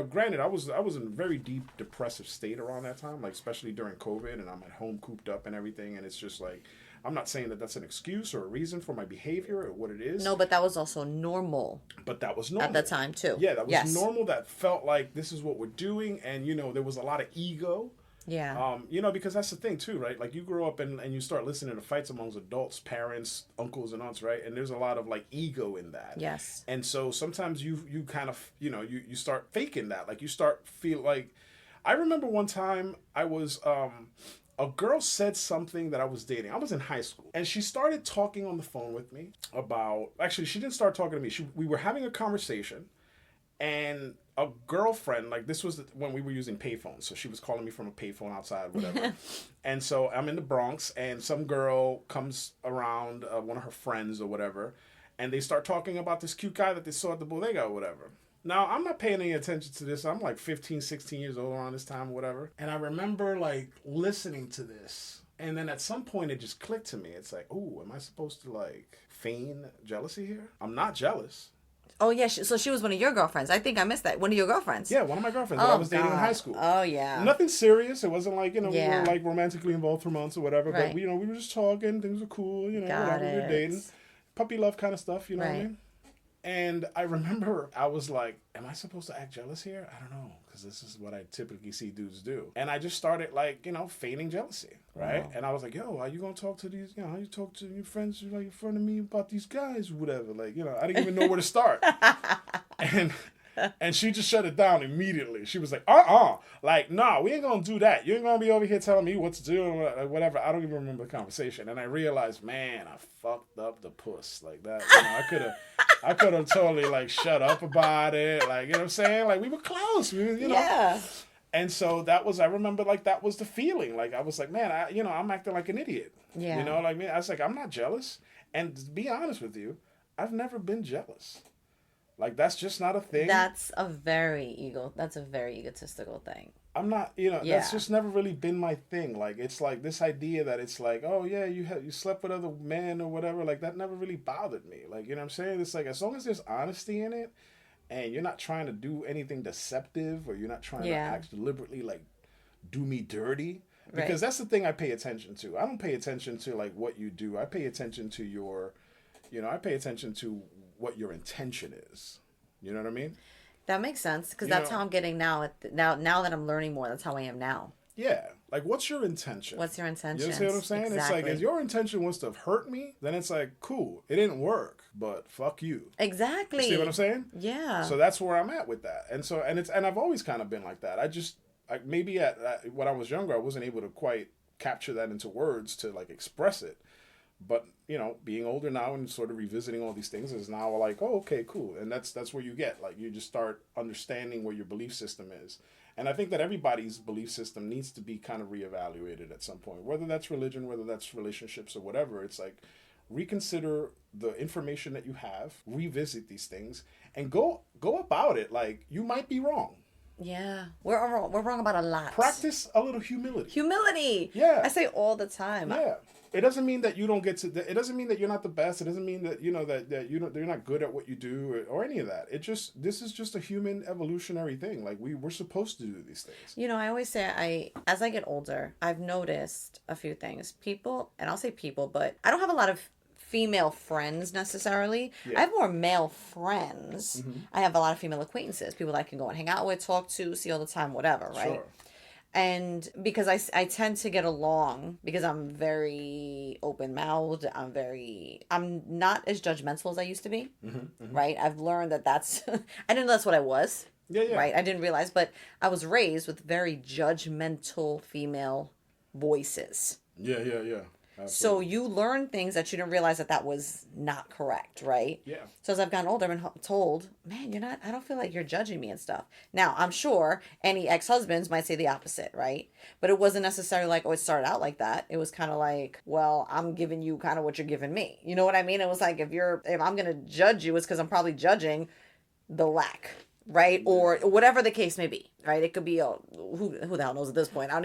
granted, I was in a very deep depressive state around that time, like especially during COVID, and I'm at home cooped up and everything. And it's just like, I'm not saying that that's an excuse or a reason for my behavior or what it is. No, but that was also normal. But that was normal. At the time, too. Yeah, that was normal. That felt like this is what we're doing. And, there was a lot of ego. Yeah. Because that's the thing, too, right? Like, you grow up and you start listening to fights amongst adults, parents, uncles, and aunts, right? And there's a lot of, like, ego in that. Yes. And so sometimes you kind of, you start faking that. Like, you start feel like... I remember one time I was... a girl said something that I was dating. I was in high school. And she started talking on the phone with me about... Actually, she didn't start talking to me. We were having a conversation. And a girlfriend... Like, this was when we were using payphones. So she was calling me from a payphone outside, whatever. And so I'm in the Bronx. And some girl comes around, one of her friends or whatever. And they start talking about this cute guy that they saw at the bodega or whatever. Now, I'm not paying any attention to this. I'm like 15, 16 years old around this time or whatever. And I remember like listening to this. And then at some point it just clicked to me. It's like, ooh, am I supposed to like feign jealousy here? I'm not jealous. Oh, yeah. So she was one of your girlfriends. I think I missed that. One of your girlfriends. Yeah, one of my girlfriends that I was dating in high school. Oh, yeah. Nothing serious. It wasn't like, we were like romantically involved for months or whatever. Right. But, we were just talking. Things were cool, Got whatever. We were dating. Puppy love kind of stuff, what I mean? And I remember I was like, am I supposed to act jealous here? I don't know, because this is what I typically see dudes do. And I just started like, feigning jealousy, right? Wow. And I was like, yo, are you going to talk to these, how you talk to your friends like in front of me about these guys or whatever? Like, I didn't even know where to start. And she just shut it down immediately. She was like, like, nah, we ain't going to do that. You ain't going to be over here telling me what to do or whatever. I don't even remember the conversation. And I realized, man, I fucked up the puss like that. I could have totally like shut up about it. Like, you know what I'm saying? Like we were close, Yeah. And so I remember like that was the feeling. Like I was like, man, I'm acting like an idiot. Yeah. I was like, I'm not jealous. And to be honest with you, I've never been jealous. Like that's just not a thing. That's a very egotistical thing. I'm not, that's just never really been my thing. Like it's like this idea that it's like, oh yeah, you slept with other men or whatever. Like that never really bothered me. Like, you know what I'm saying? It's like as long as there's honesty in it, and you're not trying to do anything deceptive, or you're not trying to act deliberately like do me dirty. Because that's the thing I pay attention to. I don't pay attention to like what you do. I pay attention to your, what your intention is. You know what I mean? That makes sense because that's how I'm getting now. Now that I'm learning more, that's how I am now. Yeah. Like, what's your intention? What's your intention? You see what I'm saying? Exactly. It's like, if your intention was to hurt me, then it's like, cool. It didn't work, but fuck you. Exactly. You see what I'm saying? Yeah. So that's where I'm at with that. And I've always kind of been like that. Maybe when I was younger, I wasn't able to quite capture that into words to like express it. But, being older now and sort of revisiting all these things is now like, oh, okay, cool. And that's where you get, like, you just start understanding where your belief system is. And I think that everybody's belief system needs to be kind of reevaluated at some point, whether that's religion, whether that's relationships or whatever. It's like, reconsider the information that you have, revisit these things, and go about it. Like, you might be wrong. Yeah. We're wrong about a lot. Practice a little humility. Humility. Yeah. I say all the time. Yeah. It doesn't mean that you don't get to. It doesn't mean that you're not the best. It doesn't mean that that you're not good at what you do or any of that. This is just a human evolutionary thing. Like, we're supposed to do these things. I always say as I get older, I've noticed a few things. People, and I'll say people, but I don't have a lot of female friends necessarily. Yeah. I have more male friends. Mm-hmm. I have a lot of female acquaintances, people that I can go and hang out with, talk to, see all the time, whatever, right? Sure. And because I tend to get along because I'm very open-mouthed, I'm not as judgmental as I used to be, right? I've learned that's, I didn't know that's what I was, Yeah. right? I didn't realize, but I was raised with very judgmental female voices. Yeah. Absolutely. So you learn things that you didn't realize that was not correct, right? Yeah. So as I've gotten older, I've been told, man, I don't feel like you're judging me and stuff. Now, I'm sure any ex-husbands might say the opposite, right? But it wasn't necessarily like, oh, it started out like that. It was kind of like, well, I'm giving you kind of what you're giving me. You know what I mean? It was like, if I'm going to judge you, it's because I'm probably judging the lack, right? Or whatever the case may be, right? It could be, who the hell knows at this point? I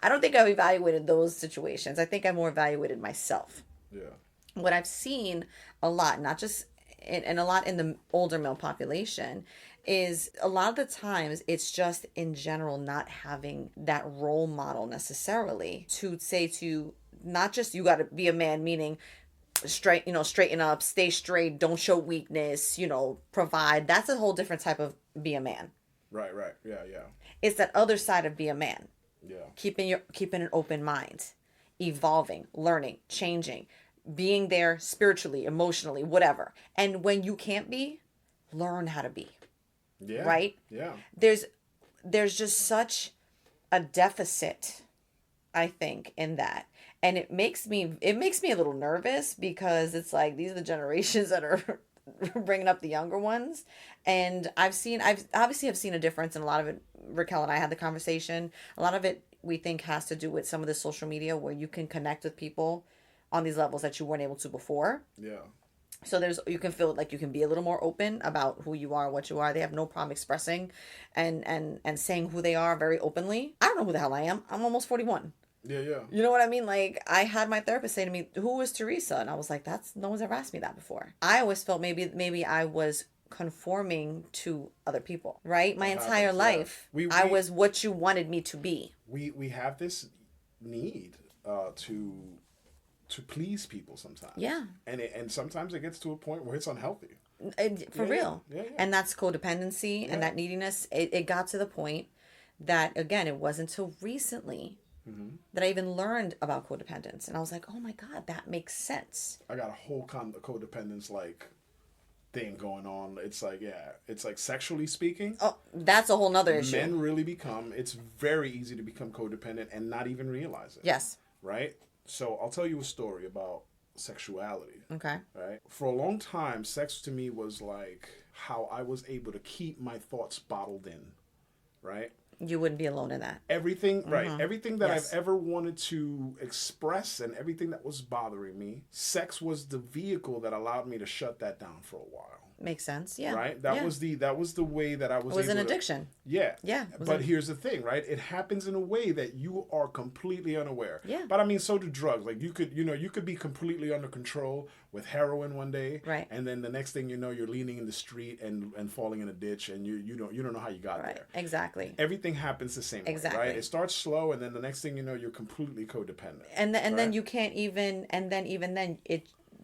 don't think I've evaluated those situations. I think I more evaluated myself. Yeah. What I've seen a lot, not just, and a lot in the older male population, is a lot of the times it's just in general not having that role model necessarily to say to, not just you got to be a man, meaning straighten up, stay straight, don't show weakness, provide. That's a whole different type of be a man. Right. Yeah. It's that other side of be a man. Yeah. Keeping an open mind, evolving, learning, changing, being there spiritually, emotionally, whatever. And when you can't be, learn how to be. Yeah. Right? Yeah. There's just such a deficit, I think, in that. And it makes me a little nervous because it's like these are the generations that are bringing up the younger ones. And I've obviously have seen a difference in a lot of it. Raquel and I had the conversation. A lot of it we think has to do with some of the social media where you can connect with people on these levels that you weren't able to before. Yeah. So you can feel like you can be a little more open about who you are, what you are. They have no problem expressing and saying who they are very openly. I don't know who the hell I am. I'm almost 41. Yeah. You know what I mean? Like, I had my therapist say to me, who is Teresa? And I was like, no one's ever asked me that before. I always felt maybe I was conforming to other people, right? My entire life, I was what you wanted me to be. We have this need to please people sometimes. Yeah. And sometimes it gets to a point where it's unhealthy. For real. Yeah. And that's codependency and that neediness. It got to the point that, again, it wasn't until recently that I even learned about codependence. And I was like, oh my God, that makes sense. I got a whole codependence thing going on. It's like sexually speaking. Oh, that's a whole nother issue. Men really it's very easy to become codependent and not even realize it. Yes. Right? So I'll tell you a story about sexuality. Okay. Right? For a long time, sex to me was like how I was able to keep my thoughts bottled in. Right? You wouldn't be alone in that. Everything, right. Everything that Yes. I've ever wanted to express and everything that was bothering me, sex was the vehicle that allowed me to shut that down for a while. Makes sense. Yeah. Right? That was the way that I was It was able an addiction. Yeah. Yeah. But here's the thing, right? It happens in a way that you are completely unaware. Yeah. But I mean, so do drugs. Like you could be completely under control with heroin one day. Right. And then the next thing you know, you're leaning in the street and falling in a ditch and you don't know how you got there. Exactly. Everything happens the same way, right? It starts slow and then the next thing you know, you're completely codependent. And then you can't even, and then even then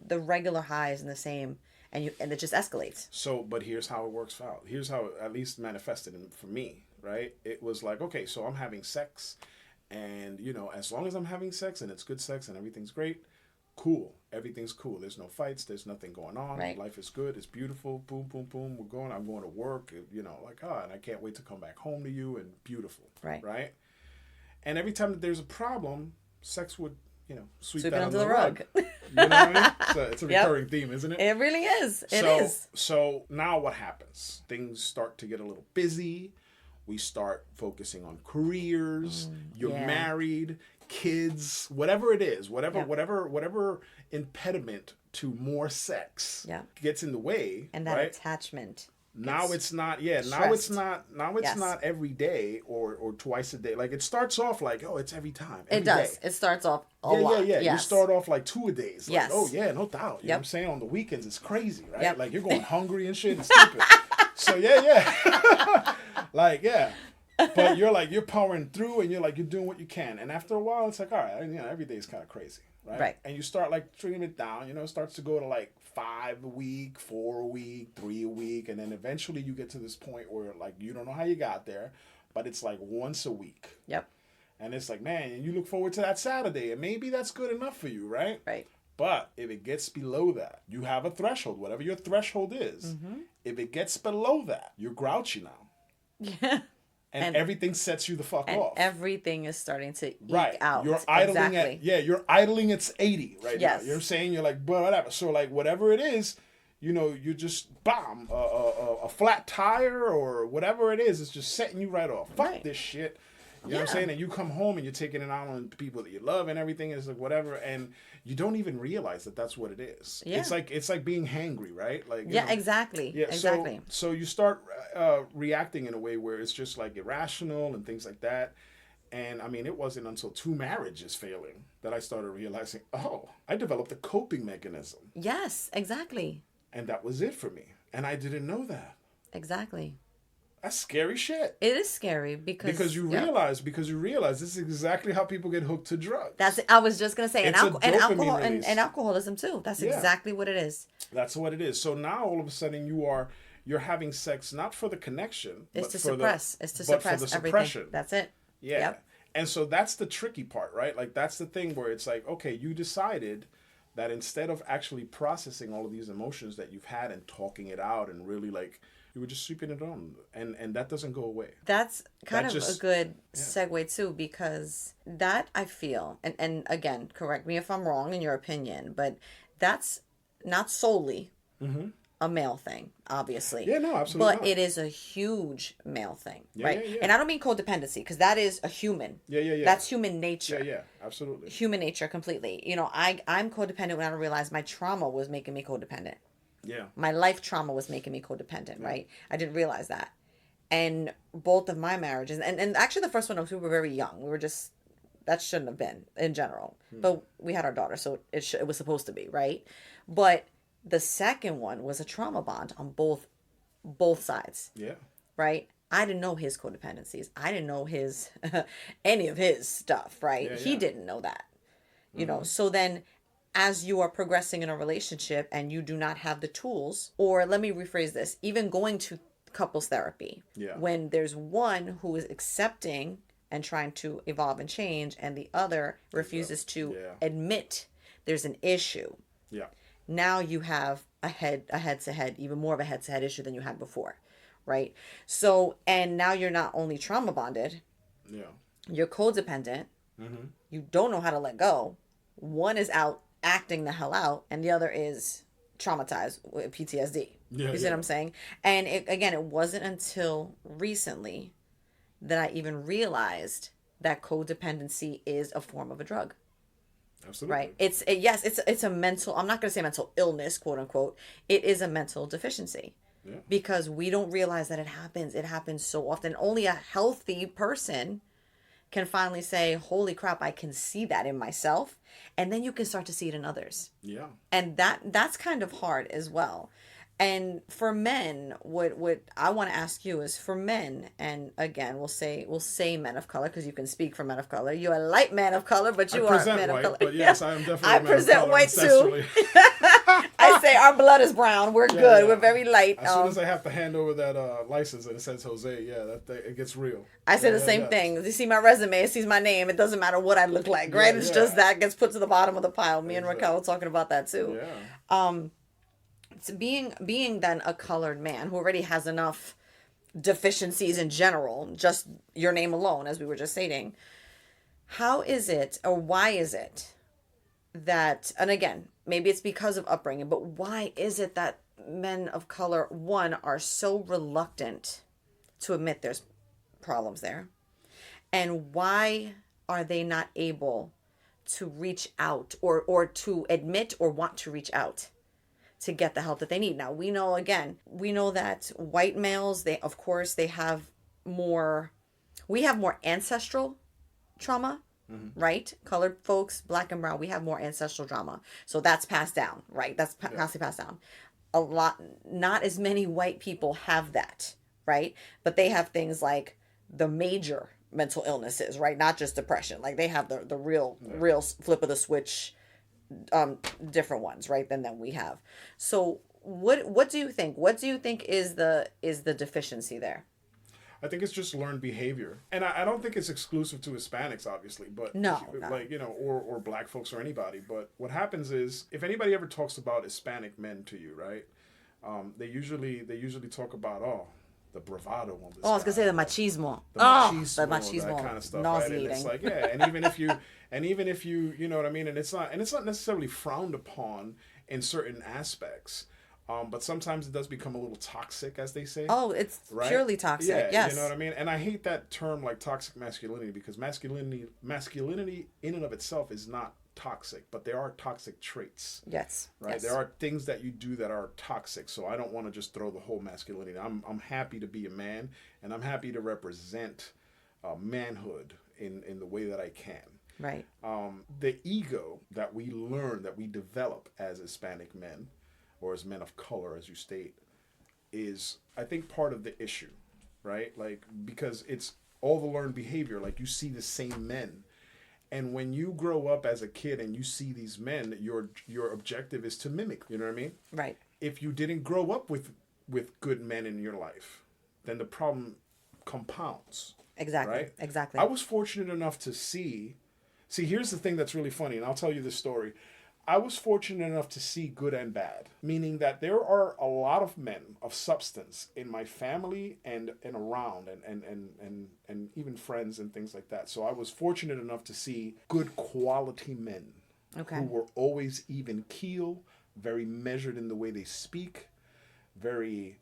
the regular high is in the same. And it just escalates. So, but here's how it works out. Here's how it at least manifested for me, right? It was like, okay, so I'm having sex, And, you know, as long as I'm having sex and it's good sex and everything's great, cool. Everything's cool. There's no fights. There's nothing going on. Right. Life is good. It's beautiful. Boom, boom, boom. I'm going to work, you know, like, and I can't wait to come back home to you, and beautiful. Right. Right. And every time that there's a problem, sex would, you know, sweep Sweep that it under under the the rug. rug. You know what I mean? So it's a recurring theme, isn't it? It really is. It is. So now what happens? Things start to get a little busy. We start focusing on careers. You're married, kids, whatever it is, whatever impediment to more sex gets in the way. And that attachment. Now it's not. Now it's not every day or twice a day. Like, it starts off like, oh, it's every time. Every it does. day. It starts off a lot. Yeah. Yes. You start off like 2 a days. Like, yes. Oh yeah, no doubt. You know what I'm saying? On the weekends, it's crazy, right? Yep. Like, you're going hungry and shit. It's stupid. So yeah. Like, yeah. But you're powering through, and you're doing what you can. And after a while, it's like, all right, you know, every day is kind of crazy, right? Right. And you start like trimming it down. You know, it starts to go to like 5 a week, 4 a week, 3 a week, and then eventually you get to this point where, like, you don't know how you got there, but it's like once a week. Yep. And it's like, man, and you look forward to that Saturday, and maybe that's good enough for you, right? Right. But if it gets below that, you have a threshold, whatever your threshold is. Mm-hmm. If it gets below that, you're grouchy now. Yeah. And everything sets you the fuck off. Everything is starting to eke out. You're idling you're idling at 80 right now. You're saying, you're like, but whatever. So, like, whatever it is, you know, you just bomb a flat tire or whatever it is. It's just setting you right off. Fuck this shit. You know what I'm saying? And you come home and you're taking it out on people that you love and everything. It's like whatever, and you don't even realize that that's what it is. Yeah. It's like being hangry, right? Like, you know, exactly. Yeah, exactly. So you start reacting in a way where it's just like irrational and things like that. And I mean, it wasn't until 2 marriages failing that I started realizing, oh, I developed a coping mechanism. Yes, exactly. And that was it for me. And I didn't know that. Exactly. That's scary shit. It is scary because you realize this is exactly how people get hooked to drugs. I was just gonna say, and alcoholism too. That's exactly what it is. That's what it is. So now all of a sudden you're having sex not for the connection, it's but to for suppress. The, it's to but suppress for the everything. suppression. That's it. Yeah. Yep. And so that's the tricky part, right? Like, that's the thing where it's like, okay, you decided that instead of actually processing all of these emotions that you've had and talking it out and really, like, you were just sweeping it on, and that doesn't go away. That's kind of a good segue too, because that, I feel, and again, correct me if I'm wrong in your opinion, but that's not solely a male thing, obviously. Yeah, no, absolutely But not. it is a huge male thing, right? Yeah. And I don't mean codependency, because that is a human. Yeah. That's human nature. Yeah, absolutely. Human nature completely. You know, I'm codependent when I don't realize my trauma was making me codependent. Yeah. My life trauma was making me codependent, right? I didn't realize that. And both of my marriages, and actually the first one, we were very young. We were just, that shouldn't have been in general. But we had our daughter, so it was supposed to be, right? But the second one was a trauma bond on both sides. Yeah. Right? I didn't know his codependencies. I didn't know his, any of his stuff, right? He didn't know that. You know, so then as you are progressing in a relationship and you do not have the tools, or let me rephrase this, even going to couples therapy, when there's one who is accepting and trying to evolve and change and the other refuses to admit there's an issue. Yeah. Now you have a head-to-head, even more of a head-to-head issue than you had before, right? So, and now you're not only trauma bonded, you're codependent, you don't know how to let go. One is out acting the hell out, and the other is traumatized with PTSD. You see what I'm saying? And it wasn't until recently that I even realized that codependency is a form of a drug. Absolutely. Right? It's a mental, I'm not going to say mental illness, quote unquote. It is a mental deficiency. Yeah. Because we don't realize that it happens. It happens so often. Only a healthy person can finally say, holy crap, I can see that in myself. And then you can start to see it in others. Yeah. And that's kind of hard as well. And for men, what I want to ask you is, for men, and again, we'll say men of color, because you can speak for men of color. You're a light man of color, but you are a man white, of color. But yes, I am definitely I a man present of color, white too. I say our blood is brown. We're good. We're very light. As soon as I have to hand over that license and it says Jose, it gets real. I say the same thing. You see my resume, it sees my name. It doesn't matter what I look like, right? It's just that gets put to the bottom of the pile. Me and Raquel were talking about that too. Yeah. So being then a colored man who already has enough deficiencies in general, just your name alone, as we were just stating, how is it or why is it that, and again, maybe it's because of upbringing, but why is it that men of color, one, are so reluctant to admit there's problems there? And why are they not able to reach out or to admit or want to reach out to get the help that they need? Now, we know that white males, they have more ancestral trauma, right? Colored folks, black and brown, we have more ancestral trauma. So that's passed down, right? That's constantly passed down. A lot, not as many white people have that, right? But they have things like the major mental illnesses, right? Not just depression. Like they have the real flip of the switch, different ones, right? Than we have. So what do you think? What do you think is the deficiency there? I think it's just learned behavior, and I don't think it's exclusive to Hispanics, obviously, but or black folks or anybody. But what happens is, if anybody ever talks about Hispanic men to you, right? They usually talk about the bravado on this. I was gonna say the machismo. The machismo, that kind of stuff. Nauseating. Right? And it's like, and even if you, you know what I mean, and it's not necessarily frowned upon in certain aspects. But sometimes it does become a little toxic, as they say. Oh, it's purely toxic. Yeah, yes. You know what I mean? And I hate that term, like toxic masculinity, because masculinity in and of itself is not toxic, but there are toxic traits. Yes. Right? Yes. There are things that you do that are toxic. So I don't want to just throw the whole masculinity. I'm happy to be a man, and I'm happy to represent manhood in the way that I can. Right. The ego that we learn, that we develop as Hispanic men, or as men of color, as you state, is, I think, part of the issue, right? Like, because it's all the learned behavior. Like, you see the same men. And when you grow up as a kid and you see these men, your objective is to mimic, you know what I mean? Right. If you didn't grow up with good men in your life, then the problem compounds. Exactly. Right? Exactly. I was fortunate enough to see, here's the thing that's really funny, and I'll tell you this story. I was fortunate enough to see good and bad, meaning that there are a lot of men of substance in my family and around and even friends and things like that. So I was fortunate enough to see good quality men who were always even keel, very measured in the way they speak, very,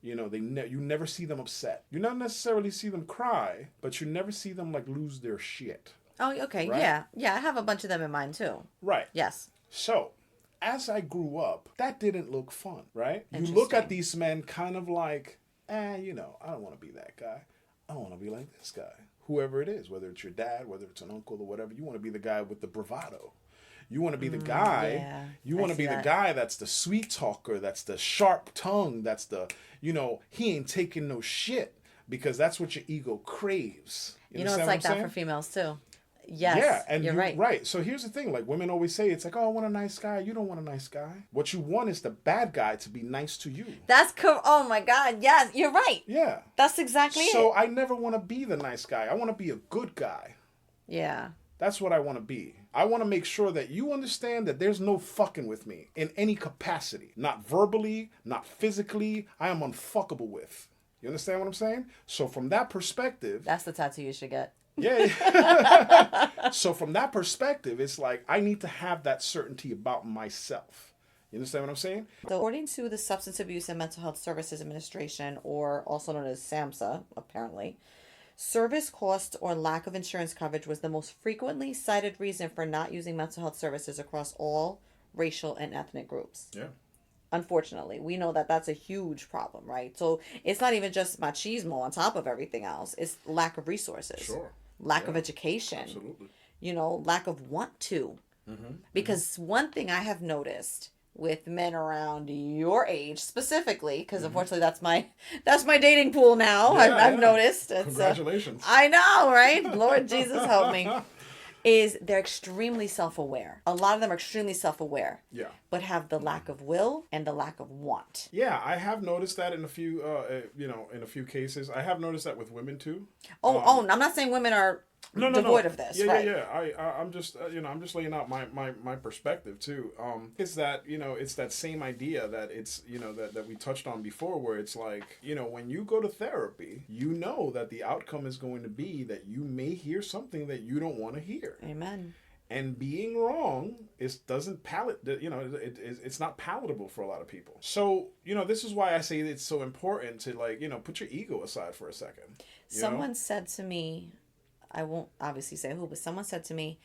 you never see them upset. You not necessarily see them cry, but you never see them like lose their shit. Oh, okay. Right? Yeah. Yeah, I have a bunch of them in mind too. Right. Yes. So, as I grew up, that didn't look fun, right? You look at these men kind of like, I don't want to be that guy. I want to be like this guy. Whoever it is, whether it's your dad, whether it's an uncle or whatever, you want to be the guy with the bravado. You want to be the guy, the guy that's the sweet talker, that's the sharp tongue, that's the, he ain't taking no shit, because that's what your ego craves. It's like that for females too. Yes, yeah, and you're right. Right. So here's the thing. Like, women always say, it's like, oh, I want a nice guy. You don't want a nice guy. What you want is the bad guy to be nice to you. That's oh my God. Yes, you're right. Yeah. That's exactly it. So I never want to be the nice guy. I want to be a good guy. Yeah. That's what I want to be. I want to make sure that you understand that there's no fucking with me in any capacity. Not verbally, not physically. I am unfuckable with. You understand what I'm saying? So from that perspective... That's the tattoo you should get. Yeah. So from that perspective, it's like I need to have that certainty about myself. You understand what I'm saying? So according to the Substance Abuse and Mental Health Services Administration, or also known as SAMHSA, apparently, service cost or lack of insurance coverage was the most frequently cited reason for not using mental health services across all racial and ethnic groups. Yeah. Unfortunately, we know that that's a huge problem, right? So it's not even just machismo on top of everything else. It's lack of resources. Sure. Lack of education. Absolutely. Lack of want to. Mm-hmm. Because one thing I have noticed with men around your age specifically, because unfortunately that's my dating pool now. I've noticed. Congratulations. I know, right? Lord Jesus help me. is they're extremely self-aware. A lot of them are extremely self-aware. Yeah. But have the lack of will and the lack of want. Yeah, I have noticed that in a few, in a few cases. I have noticed that with women too. I'm not saying women are devoid of this. Yeah, right? yeah. I'm just, I'm just laying out my perspective too. It's that, it's that same idea that it's, that we touched on before, where it's like, when you go to therapy, that the outcome is going to be that you may hear something that you don't want to hear. Amen. And being wrong it's not palatable for a lot of people. So, this is why I say it's so important to put your ego aside for a second. Someone said to me, I won't obviously say who, but someone said to me,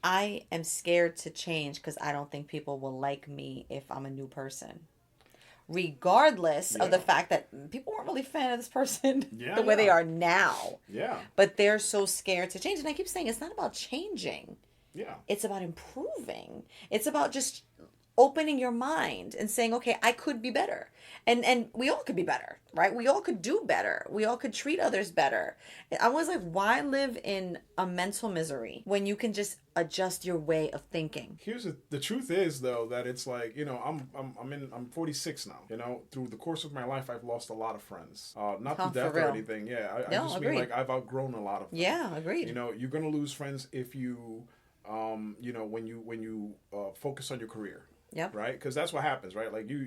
I am scared to change because I don't think people will like me if I'm a new person. Regardless of the fact that people weren't really a fan of this person the way they are now. Yeah. But they're so scared to change. And I keep saying it's not about changing. Yeah. It's about improving. It's about just opening your mind and saying, okay, I could be better. And we all could be better, right? We all could do better. We all could treat others better. I was like, why live in a mental misery when you can just adjust your way of thinking? Here's the truth is though that it's like, I'm 46 now. Through the course of my life I've lost a lot of friends. Not through death or anything. Yeah, I just mean like I've outgrown a lot of them. Yeah, agreed. You're gonna lose friends if you when you focus on your career. Yep. Right? Because that's what happens, right? Like you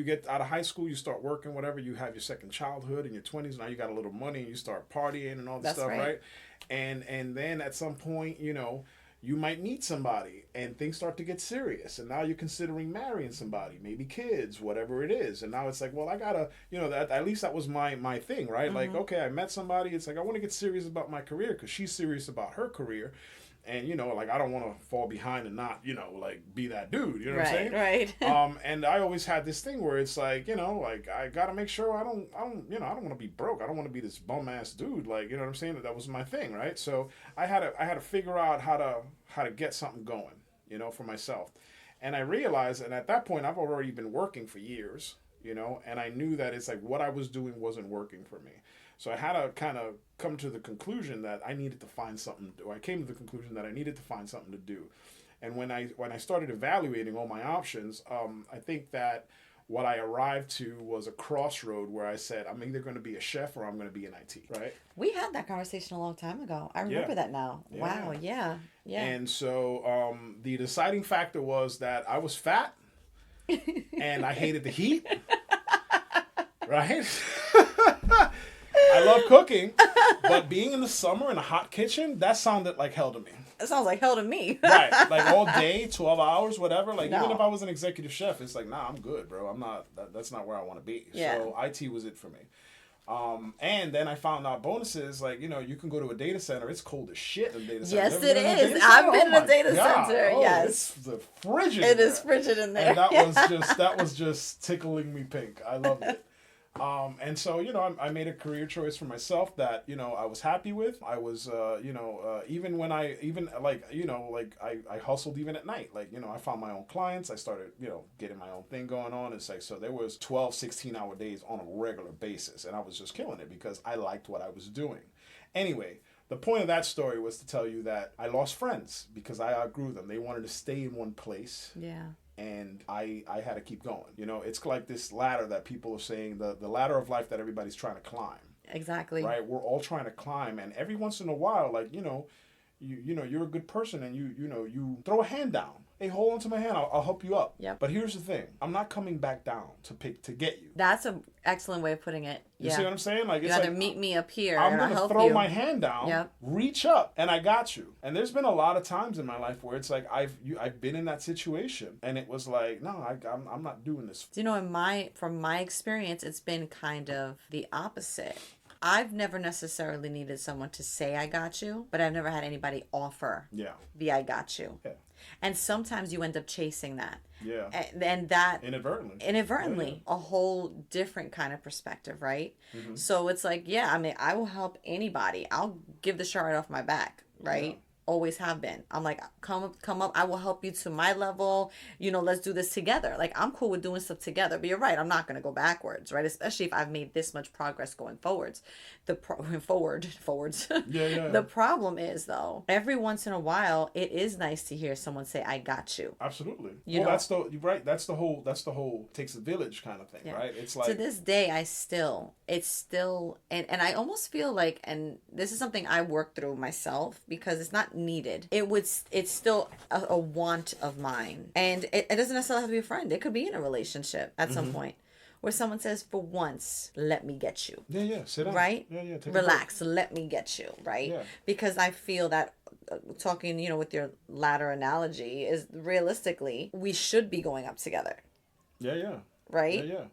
get out of high school, you start working, whatever, you have your second childhood in your 20s, now you got a little money and you start partying and all this stuff, right? And then at some point, you might meet somebody and things start to get serious. And now you're considering marrying somebody, maybe kids, whatever it is. And now it's like, well, I gotta, at least that was my thing, right? Mm-hmm. Like, okay, I met somebody. It's like, I want to get serious about my career because she's serious about her career. And, I don't want to fall behind and not, be that dude. You know what I'm saying? Right. And I always had this thing where it's like, I got to make sure I don't want to be broke. I don't want to be this bum ass dude. Like, you know what I'm saying? That was my thing, right? So I had to figure out how to get something going, for myself. And I realized, and at that point, I've already been working for years, and I knew that it's like what I was doing wasn't working for me. So I had to kind of come to the conclusion that I needed to find something, or I came to the conclusion that I needed to find something to do. And when I started evaluating all my options, I think that what I arrived to was a crossroad where I said, I'm either going to be a chef or I'm going to be in IT, right? We had that conversation a long time ago. I remember that now. Yeah. Wow, yeah. And so the deciding factor was that I was fat and I hated the heat, right? I love cooking, but being in the summer in a hot kitchen, that sounded like hell to me. It sounds like hell to me. Right. Like all day, 12 hours, whatever. Like even if I was an executive chef, it's like, nah, I'm good, bro. I'm not, that's not where I want to be. Yeah. So IT was it for me. And then I found out bonuses, like, you can go to a data center. It's cold as shit in a data center. Yes, it is. I've been in a data center. Oh, yes. It's the frigid. It is frigid in there. And that was just tickling me pink. I loved it. And so, I made a career choice for myself that, I was happy with. I was, even when I hustled even at night, I found my own clients. I started, getting my own thing going on. It's like, so there was 12, 16-hour days on a regular basis. And I was just killing it because I liked what I was doing. Anyway, the point of that story was to tell you that I lost friends because I outgrew them. They wanted to stay in one place. Yeah. And I had to keep going. It's like this ladder that people are saying, the ladder of life that everybody's trying to climb. Exactly. Right? We're all trying to climb. And every once in a while, like, you're a good person and you throw a hand down. Hey, hold on to my hand. I'll help you up. Yep. But here's the thing. I'm not coming back down to get you. That's an excellent way of putting it. You see what I'm saying? Like, you it's either like, meet me up here I'm and I'll help you. I'm going to throw my hand down, yep. reach up, and I got you. And there's been a lot of times in my life where it's like I've been in that situation, and it was like, no, I'm not doing this. Do you know, from my experience, it's been kind of the opposite. I've never necessarily needed someone to say I got you, but I've never had anybody offer the I got you. Yeah. And sometimes you end up chasing that. Yeah. And that... Inadvertently. A whole different kind of perspective, right? So it's like, I will help anybody. I'll give the shirt off my back, right? always have been. I'm like, come up. I will help you to my level. Let's do this together. Like, I'm cool with doing stuff together. But you're right. I'm not going to go backwards, right? Especially if I've made this much progress going forwards. Forwards. Yeah. The problem is, though, every once in a while, it is nice to hear someone say, "I got you." Absolutely. You're right. That's the whole takes a village kind of thing, right? It's like, to this day, it's still, and I almost feel like, and this is something I work through myself because it's not needed. It's still a want of mine, and it doesn't necessarily have to be a friend. It could be in a relationship at some point, where someone says, "For once, let me get you." Yeah. Sit down. Right? Yeah. Relax. Let me get you. Right? Yeah. Because I feel that talking, with your ladder analogy, is realistically we should be going up together. Yeah. Right? Yeah.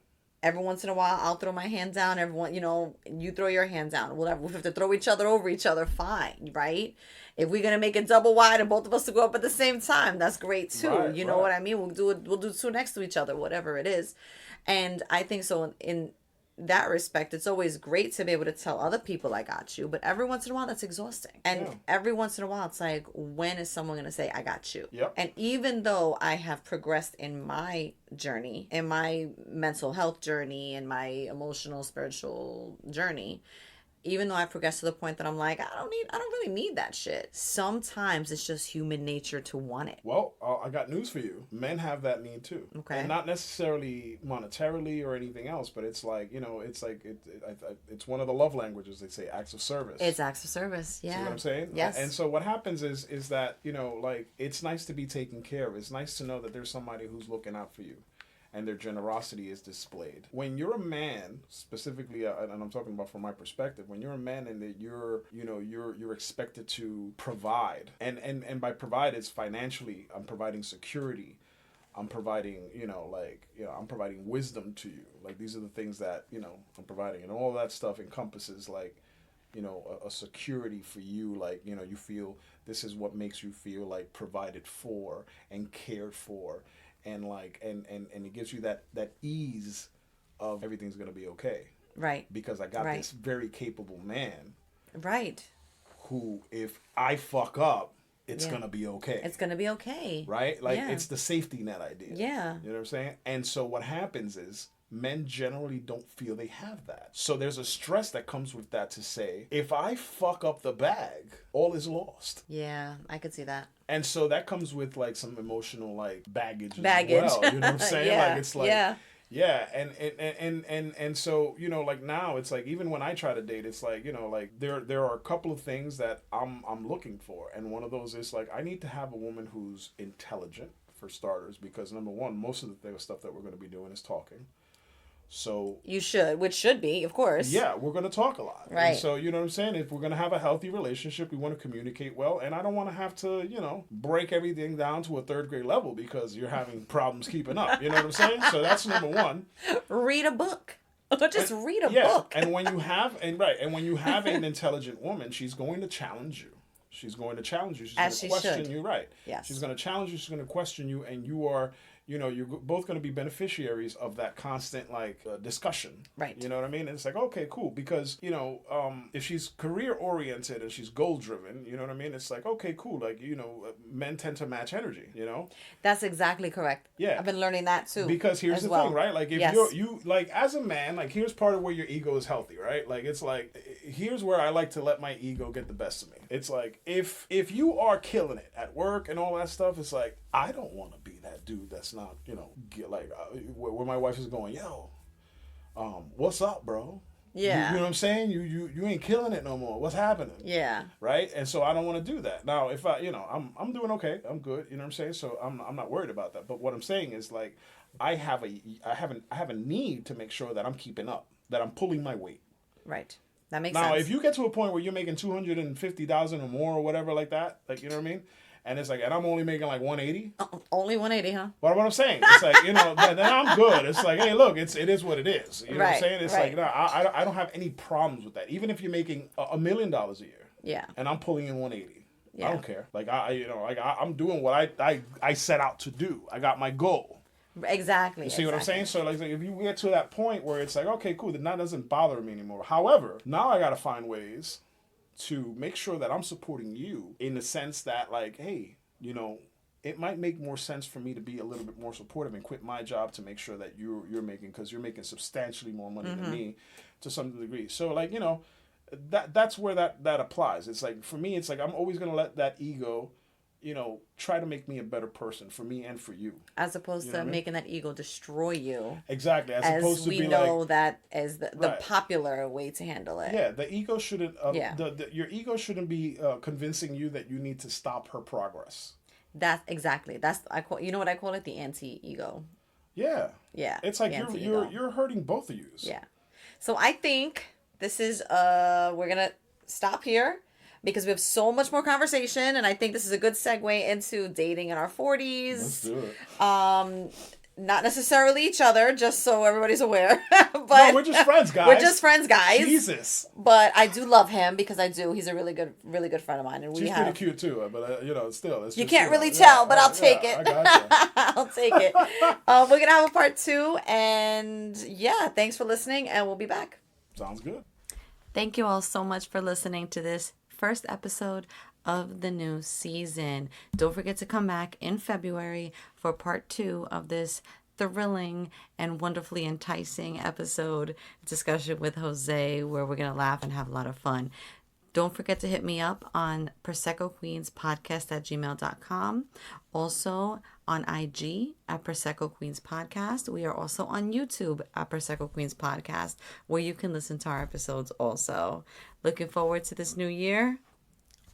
Every once in a while, I'll throw my hand down. Everyone, you throw your hand down. Whatever. We have to throw each other over each other. Fine, right? If we're gonna make it double wide and both of us to go up at the same time, that's great too. Right, you know what I mean? We'll do it. We'll do two next to each other, whatever it is. And I think so. In that respect, it's always great to be able to tell other people I got you. But every once in a while, that's exhausting. And every once in a while, it's like, when is someone gonna say I got you? Yep. And even though I have progressed in my journey, in my mental health journey, in my emotional, spiritual journey, even though I've progressed to the point that I'm like, I don't really need that shit. Sometimes it's just human nature to want it. Well, I got news for you. Men have that need too. Okay. And not necessarily monetarily or anything else, but it's like, it's one of the love languages. They say acts of service. It's acts of service. Yeah. See what I'm saying? Yes. And so what happens is that, it's nice to be taken care of. It's nice to know that there's somebody who's looking out for you, and their generosity is displayed. When you're a man, specifically, and I'm talking about from my perspective, when you're a man and that you're expected to provide, and by provide, it's financially. I'm providing security. I'm providing, I'm providing wisdom to you. Like, these are the things that, I'm providing, and all that stuff encompasses like, a security for you. Like, you feel this is what makes you feel like provided for and cared for. And it gives you that ease of everything's gonna be okay. Right. Because I got this very capable man. Right. Who, if I fuck up, it's gonna be okay. It's gonna be okay. Right? Like, it's the safety net idea. Yeah. You know what I'm saying? And so what happens is, men generally don't feel they have that. So there's a stress that comes with that to say, if I fuck up the bag, all is lost. Yeah, I could see that. And so that comes with like some emotional like baggage as well. You know what I'm saying? Yeah. Like, it's like, yeah. And so, like now it's like, even when I try to date, it's like, like there are a couple of things that I'm looking for. And one of those is like, I need to have a woman who's intelligent, for starters, because number one, most of the stuff that we're going to be doing is talking. So which should be, of course. Yeah, we're going to talk a lot. Right. And so, you know what I'm saying? If we're going to have a healthy relationship, we want to communicate well. And I don't want to have to, break everything down to a third grade level because you're having problems keeping up. You know what I'm saying? So that's number one. Read a book. Just read a book. And when you have an intelligent woman, she's going to challenge you. She's going to challenge you. She's going to question you. Right. Yes. She's going to challenge you. She's going to question you. And you are, you're both going to be beneficiaries of that constant, discussion. Right. You know what I mean? And it's like, okay, cool. Because, if she's career-oriented and she's goal-driven, you know what I mean? It's like, okay, cool. Like, men tend to match energy, That's exactly correct. Yeah. I've been learning that, too. Because here's the thing, right? Like, if you as a man, like, here's part of where your ego is healthy, right? Like, it's like, here's where I like to let my ego get the best of me. It's like, if you are killing it at work and all that stuff, it's like, I don't want to be that dude that's not, where my wife is going, yo, what's up, bro? Yeah. You know what I'm saying? You ain't killing it no more. What's happening? Yeah. Right? And so I don't want to do that. Now, if I'm doing okay. I'm good. You know what I'm saying? So I'm not worried about that. But what I'm saying is, like, I have a need to make sure that I'm keeping up, that I'm pulling my weight. Right. That makes sense. Now, if you get to a point where you're making $250,000 or more or whatever like that, like, you know what I mean? And it's like, and I'm only making like 180. Only 180, huh? But what I'm saying, it's like, then I'm good. It's like, hey, look, it is what it is. You know what I'm saying? It's like, no, I don't have any problems with that. Even if you're making $1 million a year. Yeah. And I'm pulling in 180. Yeah. I don't care. Like, I'm doing what I set out to do. I got my goal. Exactly. You see what I'm saying? So, like, if you get to that point where it's like, okay, cool, then that doesn't bother me anymore. However, now I got to find ways to make sure that I'm supporting you in the sense that, like, hey, it might make more sense for me to be a little bit more supportive and quit my job to make sure that you're making, because you're making substantially more money than me to some degree. So, like, that's where that applies. It's like, for me, it's like I'm always going to let that ego, try to make me a better person for me and for you. As opposed to making that ego destroy you. Exactly. As opposed to we be know like, that as the popular way to handle it. Yeah, the ego shouldn't. Your ego shouldn't be convincing you that you need to stop her progress. That's exactly. You know what I call it? The anti-ego. Yeah. Yeah. It's like you're hurting both of you. Yeah. So I think this is we're gonna stop here, because we have so much more conversation, and I think this is a good segue into dating in our 40s. Let's do it. Not necessarily each other, just so everybody's aware. But no, we're just friends, guys. We're just friends, guys. Jesus. But I do love him, because he's a really good friend of mine, and she's pretty cute too. But still, it's you just, can't really tell, but I'll take it. I gotcha. I'll take it. We're gonna have a part 2, and yeah, thanks for listening, and we'll be back. Sounds good. Thank you all so much for listening to this first episode of the new season. Don't forget to come back in February for part 2 of this thrilling and wonderfully enticing episode discussion with Jose, where we're going to laugh and have a lot of fun. Don't forget to hit me up on ProseccoQueensPodcast@gmail.com. Also on IG at Prosecco Queens Podcast. We are also on YouTube at Prosecco Queens Podcast, where you can listen to our episodes also. Looking forward to this new year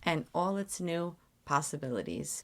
and all its new possibilities.